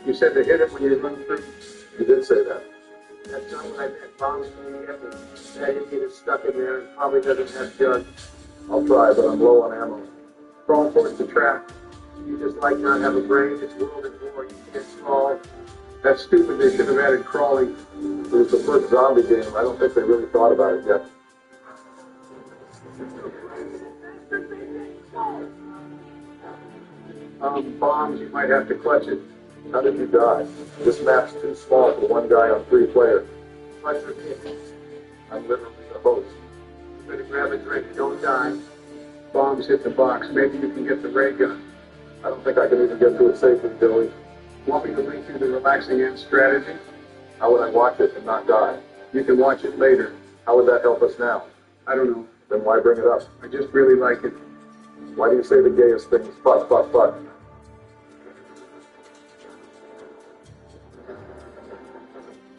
You said to hit it when you run through. You did say that. That's not what I meant. Bombs can get me. That idiot is stuck in there and probably doesn't have jugs. I'll try, but I'm low on ammo. Crawl towards the trap. You just like not have a brain. It's world at war. You can't crawl. That's stupid. They should have added crawling. It was the first zombie game. I don't think they really thought about it yet. Bombs, you might have to clutch it. How did you die? This map's too small for one guy on 3 players. Clutch your hit. I'm literally the host. You better grab a drink. Don't die. Bombs hit the box. Maybe you can get the ray gun. I don't think I can even get to it safely, Billy. Want me to link you the relaxing end strategy? How would I watch it and not die? You can watch it later. How would that help us now? I don't know. Then why bring it up? I just really like it. Why do you say the gayest things? Fuck, fuck, fuck.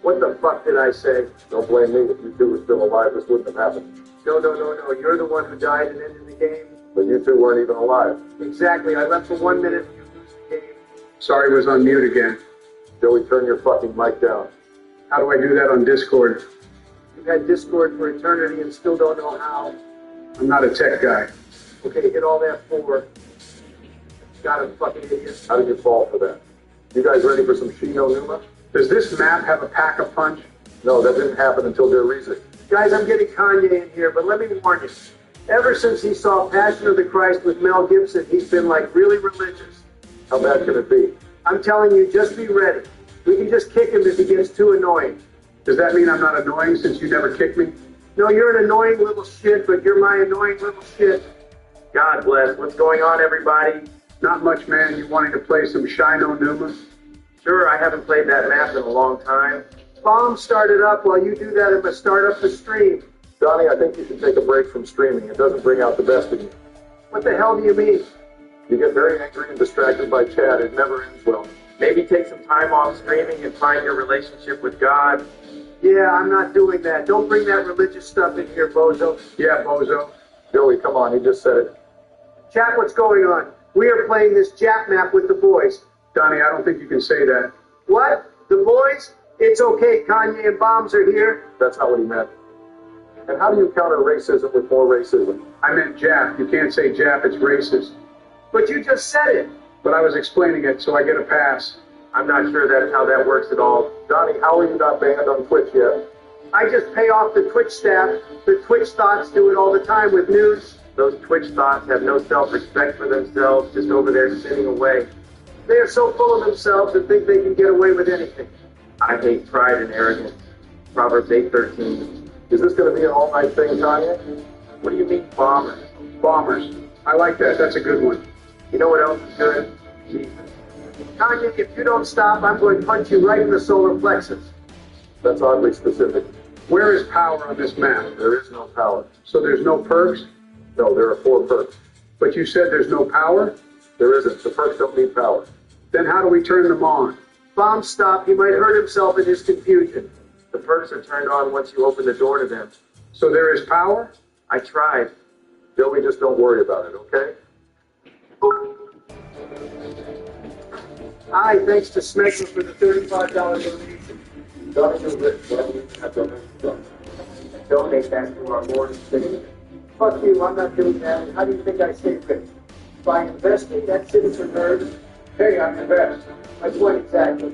What the fuck did I say? Don't blame me. If you two were still alive, this wouldn't have happened. No. You're the one who died and ended the game. But you two weren't even alive. Exactly. I left for 1 minute and you lose the game. Sorry, was on mute again. Joey, turn your fucking mic down. How do I do that on Discord? You've had Discord for eternity and still don't know how. I'm not a tech guy. Okay, hit all that 4. Got him, fucking idiot. How did you fall for that? You guys ready for some Shino Numa? Does this map have a pack-a-punch? No, that didn't happen until their reason. Guys, I'm getting Kanye in here, but let me warn you. Ever since he saw Passion of the Christ with Mel Gibson, he's been like really religious. How bad can it be? I'm telling you, just be ready. We can just kick him if he gets too annoying. Does that mean I'm not annoying since you never kicked me? No, you're an annoying little shit, but you're my annoying little shit. God bless. What's going on, everybody? Not much, man. You wanting to play some Shino Numa? Sure, I haven't played that map in a long time. Bomb started up. While you do that, I'm going to start up the stream. Donnie, I think you should take a break from streaming. It doesn't bring out the best in you. What the hell do you mean? You get very angry and distracted by chat. It never ends well. Maybe take some time off streaming and find your relationship with God. Yeah, I'm not doing that. Don't bring that religious stuff in here, bozo. Yeah, bozo. Joey, come on. He just said it. Chat, what's going on? We are playing this Jap map with the boys. Donnie, I don't think you can say that. What? The boys? It's okay. Kanye and Bombs are here. That's not what he meant. And how do you counter racism with more racism? I meant Jap. You can't say Jap. It's racist. But you just said it. But I was explaining it, so I get a pass. I'm not sure that's how that works at all. Donnie, how are you not banned on Twitch yet? I just pay off the Twitch staff. The Twitch thoughts do it all the time with news. Those Twitch thoughts have no self-respect for themselves, just over there sitting away. They are so full of themselves and think they can get away with anything. I hate pride and arrogance. Proverbs 8:13. Is this going to be an all-night thing, Tanya? What do you mean, bombers? Bombers. I like that. That's a good one. You know what else is good? Jesus. Kanye, if you don't stop, I'm going to punch you right in the solar plexus. That's oddly specific. Where is power on this map? There is no power. So there's no perks? No, there are 4 perks. But you said there's no power? There isn't. The perks don't need power. Then how do we turn them on? Bomb stop. He might hurt himself in his confusion. The perks are turned on once you open the door to them. So there is power? I tried. Joey, just don't worry about it, okay? Hi, thanks to Smegma for the $35 donation. Donate that to our Lord and Savior. Fuck you, I'm not doing that. How do you think I stay rich? By investing? That's it for nerds. Hey, I invest. Like what exactly?